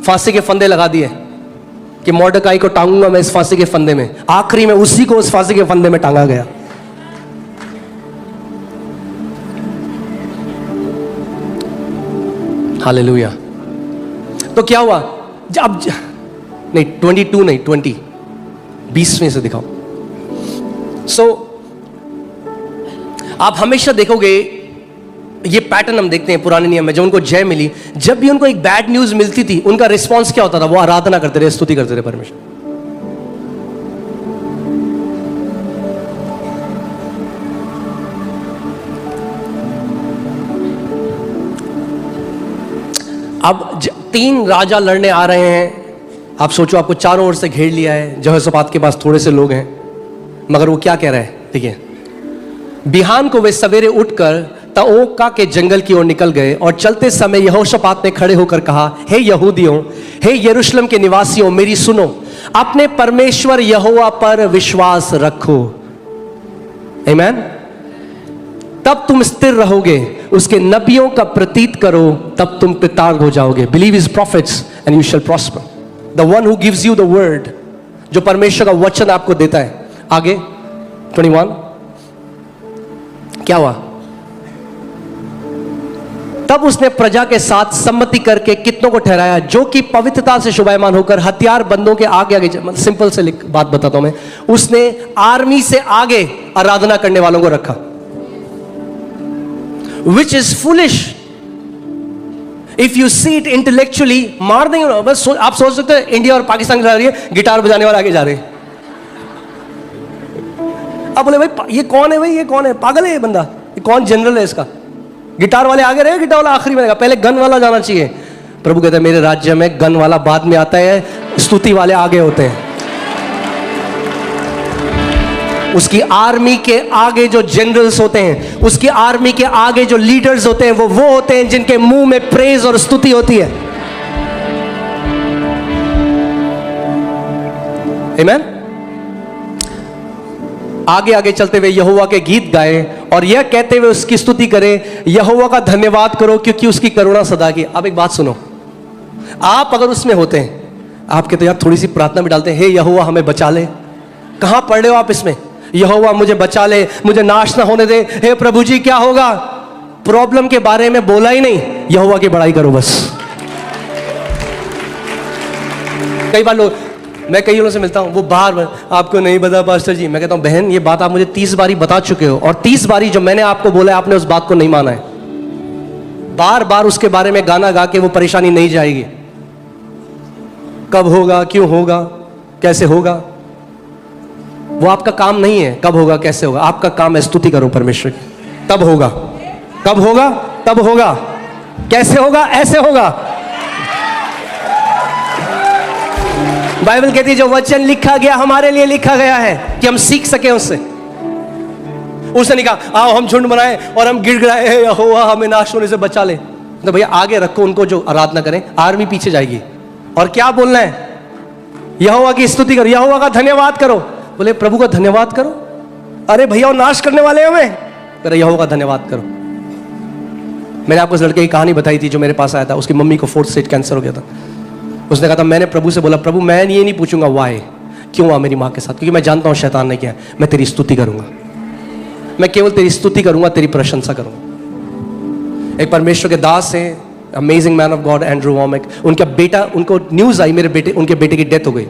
फांसी के फंदे लगा दिए कि मोर्दकाई को टांगूंगा मैं इस फांसी के फंदे में। आखिरी में उसी को उस फांसी के फंदे में टांगा गया। हालेलुया। तो क्या हुआ अब नहीं 22 नहीं 20 में से दिखाओ। आप हमेशा देखोगे ये पैटर्न हम देखते हैं पुराने नियम में, जब उनको जय मिली, जब भी उनको एक बैड न्यूज मिलती थी उनका रिस्पॉन्स क्या होता था? वो आराधना करते रहे, स्तुति करते रहे परमेश्वर। अब 3 राजा लड़ने आ रहे हैं। आप सोचो, आपको चारों ओर से घेर लिया है। यहोशापात के पास थोड़े से लोग हैं, मगर वो क्या कह रहे हैं? देखिए, बिहान को वे सवेरे उठकर तओका के जंगल की ओर निकल गए और चलते समय यहोशापात ने खड़े होकर कहा, हे यहूदियों, हे यरूशलेम के निवासियों, मेरी सुनो, अपने परमेश्वर यहोवा पर विश्वास रखो। आमीन। तब तुम स्थिर रहोगे, उसके नबियों का प्रतीत करो, तब तुम कृतार्थ हो जाओगे। Believe his profits and you shall prosper. The one who gives you the word, जो परमेश्वर का वचन आपको देता है। आगे 21 क्या हुआ? तब उसने प्रजा के साथ सम्मति करके कितनों को ठहराया जो कि पवित्रता से शोभायमान होकर हथियार बंदों के आगे आगे। सिंपल से बात बताता हूं मैं, उसने आर्मी से आगे आराधना करने वालों को रखा, which is foolish if you see it intellectually. मार देंगे बस। आप सोच सकते हैं इंडिया और पाकिस्तान की लड़, गिटार बजाने वाले आगे जा रहे हैं। अब बोले भाई ये कौन है? भाई ये कौन है? पागल है ये बंदा? ये कौन जनरल है इसका? गिटार वाले आगे रहे, गिटार वाला आखिरी में रहेगा, पहले गन वाला जाना चाहिए। प्रभु कहते हैं मेरे राज्य में गन वाला बाद में आता है, स्तुति वाले आगे होते हैं। उसकी आर्मी के आगे जो जनरल्स होते हैं, उसकी आर्मी के आगे जो लीडर्स होते हैं, वो होते हैं जिनके मुंह में प्रेज और स्तुति होती है। आमीन। आगे आगे चलते हुए यहोवा के गीत गाए और यह कहते हुए उसकी स्तुति करें, यहोवा का धन्यवाद करो क्योंकि उसकी करुणा सदा की। अब एक बात सुनो, आप अगर उसमें होते हैं, आप कहते यार थोड़ी सी प्रार्थना भी डालते हैं, हे यहोवा हमें बचा ले। कहां पढ़ रहे हो आप इसमें? यहोवा मुझे बचा ले, मुझे नाश ना होने दे। हे प्रभु जी क्या होगा? प्रॉब्लम के बारे में बोला ही नहीं, यहोवा की बड़ाई करो बस। कई बार लोग, मैं कई लोगों से मिलता हूं, वो बार आपको नहीं पता पास्टर जी। मैं कहता हूं बहन ये बात आप मुझे 30 बारी बता चुके हो और 30 बारी जो मैंने आपको बोला है आपने उस बात को नहीं माना है। बार बार उसके बारे में गाना गा के वो परेशानी नहीं जाएगी। कब होगा, क्यों होगा, कैसे होगा, वो आपका काम नहीं है। कब होगा, कैसे होगा, आपका काम है स्तुति करो परमेश्वर की। तब होगा, कब होगा, तब होगा, कैसे होगा, ऐसे होगा। बाइबल कहती है जो वचन लिखा गया हमारे लिए लिखा गया है कि हम सीख सके उससे। उसने नहीं कहा आओ हम झुंड बनाए और हम गिड़गिड़ाए, यहोवा हमें नाश होने से बचा ले। तो भैया आगे रखो उनको जो आराधना करें, आर्मी पीछे जाएगी। और क्या बोलना है? यहोवा की स्तुति करो, यहोवा का धन्यवाद करो। बोले प्रभु का धन्यवाद करो? अरे भैया वो नाश करने वाले हमें। अरे यहोवा का धन्यवाद करो। मैंने आपको उस लड़के की कहानी बताई थी जो मेरे पास आया था, उसकी मम्मी को 4th स्टेज कैंसर हो गया था। उसने कहा था मैंने प्रभु से बोला, प्रभु मैं ये नहीं पूछूंगा वाई, क्यों हुआ मेरी माँ के साथ, क्योंकि मैं जानता हूं शैतान ने किया। मैं तेरी स्तुति करूंगा, मैं केवल तेरी स्तुति करूंगा, तेरी प्रशंसा करूंगा। एक परमेश्वर के दास है, amazing man of God, Andrew Wommack. उनका बेटा, उनको न्यूज आई उनके बेटे की डेथ हो गई।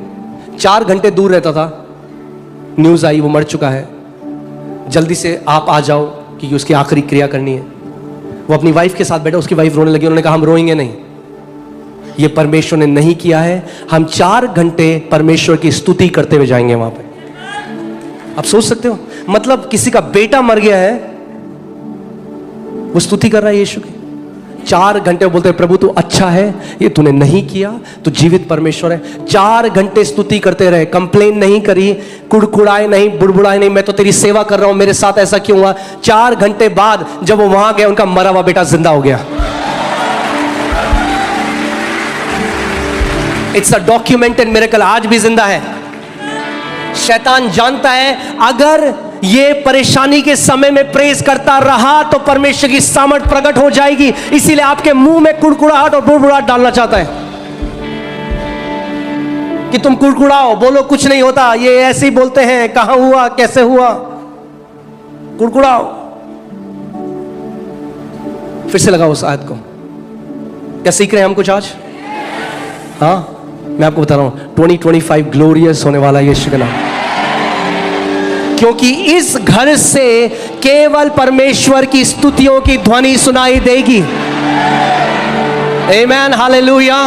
4 घंटे दूर रहता था, न्यूज आई वो मर चुका है, जल्दी से आप आ जाओ क्योंकि उसकी आखिरी क्रिया करनी है। वो अपनी वाइफ के साथ बैठा, उसकी वाइफ रोने लगी। उन्होंने कहा हम रोएंगे नहीं, ये परमेश्वर ने नहीं किया है, हम 4 घंटे परमेश्वर की स्तुति करते हुए जाएंगे वहां पे। आप सोच सकते हो, मतलब किसी का बेटा मर गया है, वो स्तुति कर रहा है यीशु की। 4 घंटे बोलते हैं प्रभु तू अच्छा है, ये तूने नहीं किया, तू जीवित परमेश्वर है। 4 घंटे स्तुति करते रहे, कंप्लेन नहीं करी, कुड़कुड़ाए नहीं, बुड़बुड़ाए नहीं, मैं तो तेरी सेवा कर रहा हूं, मेरे साथ ऐसा क्यों हुआ। 4 घंटे बाद जब वो वहां गए, उनका मरा हुआ बेटा जिंदा हो गया। इट्स अ डॉक्यूमेंटेड मिरेकल, आज भी जिंदा है। शैतान जानता है अगर ये परेशानी के समय में प्रेज करता रहा तो परमेश्वर की सामर्थ प्रकट हो जाएगी, इसीलिए आपके मुंह में कुड़कुड़ाहट और बुड़बुड़ाहट डालना चाहता है कि तुम कुड़कुड़ाओ, बोलो कुछ नहीं होता, ये ऐसे ही बोलते हैं, कहां हुआ, कैसे हुआ, कुड़कुड़ाओ। फिर से लगाओ उस आयत को, क्या सीख रहे हैं हम कुछ आज? हाँ, मैं आपको बता रहा हूं 2025 ग्लोरियस होने वाला है यीशु के नाम, क्योंकि इस घर से केवल परमेश्वर की स्तुतियों की ध्वनि सुनाई देगी। आमेन, हालेलुया।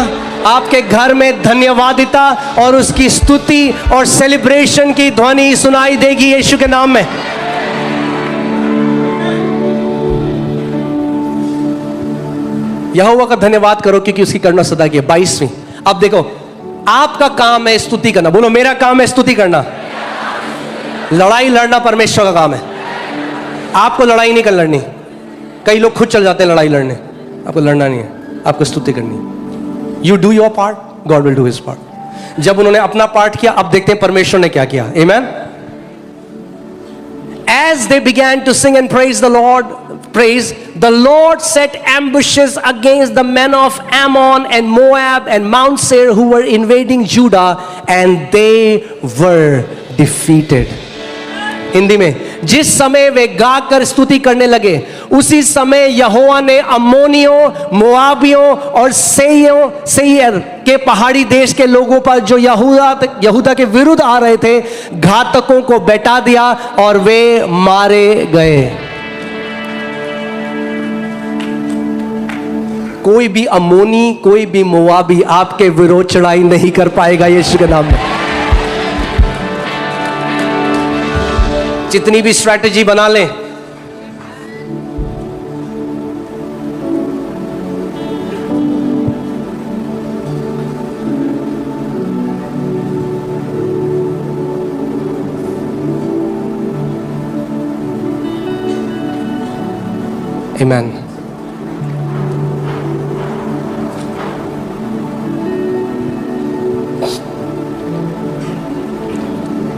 आपके घर में धन्यवादिता और उसकी स्तुति और सेलिब्रेशन की ध्वनि सुनाई देगी यीशु के नाम में। यहोवा का धन्यवाद करो क्योंकि उसकी करुणा सदा की है। 22वीं। अब देखो, आपका काम है स्तुति करना। बोलो, मेरा काम है स्तुति करना। लड़ाई लड़ना परमेश्वर का काम है। आपको लड़ाई नहीं कर लड़नी। कई लोग खुद चल जाते हैं लड़ाई लड़ने। आपको लड़ना नहीं है, आपको स्तुति करनी है। You do your part, God will do his part. जब उन्होंने अपना पार्ट किया, अब देखते हैं परमेश्वर ने क्या किया। आमेन। As they began to sing and praise the Lord set ambushes against the men of Ammon and Moab and Mount Seir who were invading Judah, and they were defeated. Hindi में, जिस समय वे गाकर स्तुति करने लगे, उसी समय यहोवा ने अम्मोनियों, मोआबियों और सेईर के पहाड़ी देश के लोगों पर जो यहूदा के विरुद्ध आ रहे थे, घातकों को बैठा दिया और वे मारे गए। कोई भी अम्मोनी, कोई भी मोआबी आपके विरोध चढ़ाई नहीं कर पाएगा यीशु के नाम में। जितनी भी स्ट्रैटेजी बना लें, आमेन।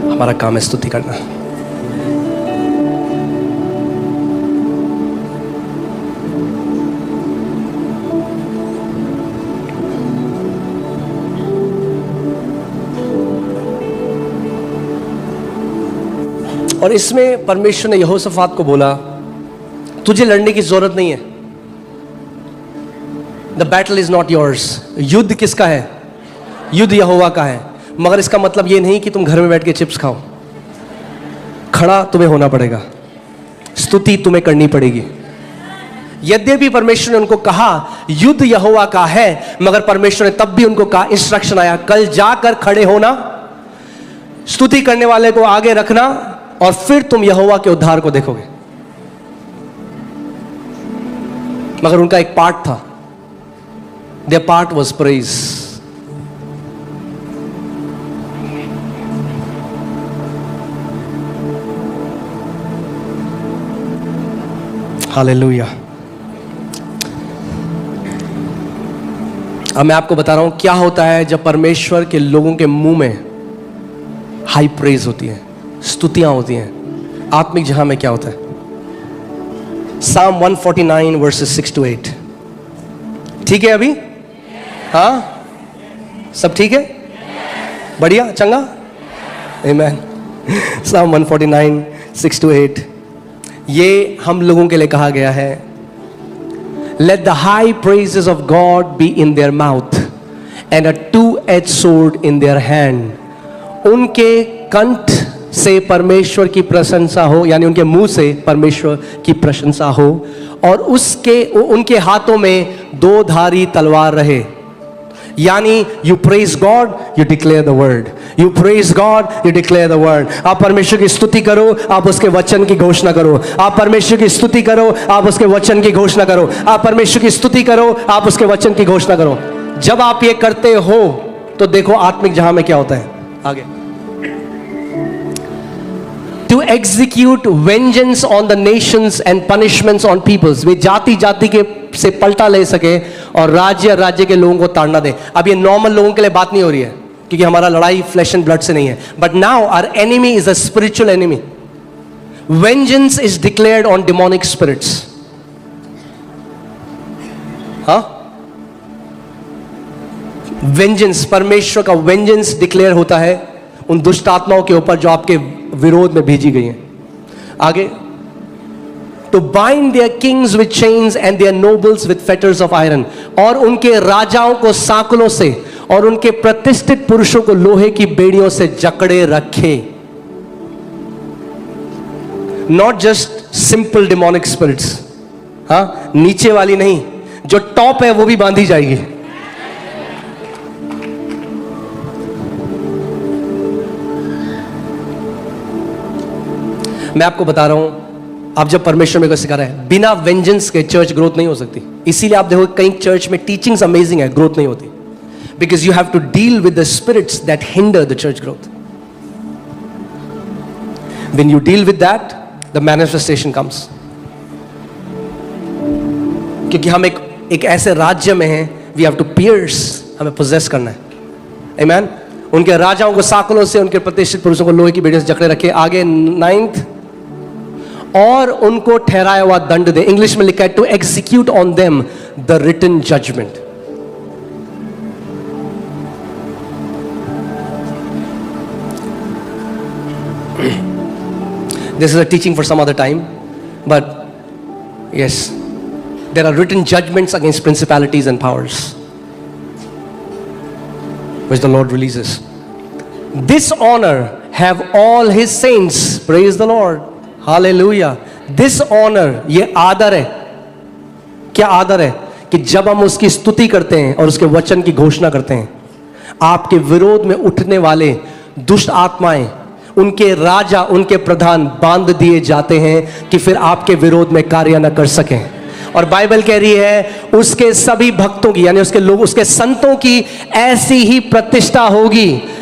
हमारा काम है स्तुति करना। और इसमें परमेश्वर ने यहोशाफात को बोला, तुझे लड़ने की जरूरत नहीं है। The battle is not yours. युद्ध किसका है? युद्ध यहोवा का है। मगर इसका मतलब ये नहीं कि तुम घर में बैठ के चिप्स खाओ। खड़ा तुम्हें होना पड़ेगा, स्तुति तुम्हें करनी पड़ेगी। यद्यपि परमेश्वर ने उनको कहा युद्ध यहोवा का है, मगर परमेश्वर ने तब भी उनको कहा, इंस्ट्रक्शन आया, कल जाकर खड़े होना, स्तुति करने वाले को आगे रखना, और फिर तुम यहोवा के उद्धार को देखोगे। मगर उनका एक पार्ट था, there part was praise. Hallelujah. अब मैं आपको बता रहा हूं क्या होता है जब परमेश्वर के लोगों के मुंह में हाई प्रेज होती है, स्तुतियां होती हैं। आत्मिक जहां में क्या होता है? Psalm 149 verses 6 to 8। ठीक है अभी? हाँ, सब ठीक है? बढ़िया, चंगा? Amen। Psalm 149 6 to 8, ये हम लोगों के लिए कहा गया है। Let the high praises of God be in their mouth and a two-edged sword in their hand। उनके कंठ से परमेश्वर की प्रशंसा हो, यानी उनके मुंह से परमेश्वर की प्रशंसा हो, और उनके हाथों में दो धारी तलवार रहे। यानी you praise God, you declare the word. You praise God, you declare the word. आप परमेश्वर की स्तुति करो, आप उसके वचन की घोषणा करो। आप परमेश्वर की स्तुति करो, आप उसके वचन की घोषणा करो। आप परमेश्वर की स्तुति करो, आप उसके वचन की घोषणा करो। जब आप ये करते हो तो देखो आत्मिक जहां में क्या होता है। आगे, to execute vengeance on the nations and punishments on peoples। वे जाति जाति के से पलटा ले सके और राज्य राज्य के लोगों को ताड़ना दे। अब ये नॉर्मल लोगों के लिए बात नहीं हो रही है, क्योंकि हमारा लड़ाई फ्लैश एंड ब्लड से नहीं है। But now our enemy is a spiritual enemy. Vengeance is declared on demonic spirits. हाँ, वेंजेंस, परमेश्वर का वेंजेंस डिक्लेयर होता है उन दुष्ट आत्माओं के ऊपर जो आपके विरोध में भेजी गई हैं। आगे, to bind their kings with chains and their nobles with fetters of iron. और उनके राजाओं को सांकलों से और उनके प्रतिष्ठित पुरुषों को लोहे की बेड़ियों से जकड़े रखे. Not just simple demonic spirits. हाँ, नीचे वाली नहीं, जो टॉप है वो भी बांधी जाएगी. मैं आपको बता रहा हूं, आप जब परमेश्वर मेरे को सिखा रहा है, बिना वेंजेंस के चर्च ग्रोथ नहीं हो सकती. इसीलिए आप देखो कई चर्च में टीचिंग्स अमेजिंग है, ग्रोथ नहीं होती. Because you have to deal with the spirits that hinder the church growth. When you deal with that, the manifestation comes. क्योंकि हम एक ऐसे राज्य में हैं, वी हैव टू पियर्स, हमें पोजेस करना है. आमीन. उनके राजाओं को साकलों से, उनके प्रतिष्ठित पुरुषों को लोहे की बेड़ियों से जकड़े रखे. आगे 9th, और उनको ठहराया हुआ दंड दे. इंग्लिश में लिखा है to execute on them the written judgement. This is a teaching for some other time, but yes, there are written judgments against principalities and powers which the Lord releases. This honor have all his saints. Praise the Lord. Hallelujah. This honor, ये आदर है. क्या आदर है? कि जब हम उसकी स्तुति करते हैं और उसके वचन की घोषणा करते हैं, आपके विरोध में उठने वाले दुष्ट आत्माएं, उनके राजा, उनके प्रधान बांध दिए जाते हैं कि फिर आपके विरोध में कार्य न कर सकें. और बाइबल कह रही है उसके सभी भक्तों की, यानी उसके लोग, उसके संतों की ऐसी ही प्रतिष्ठा होगी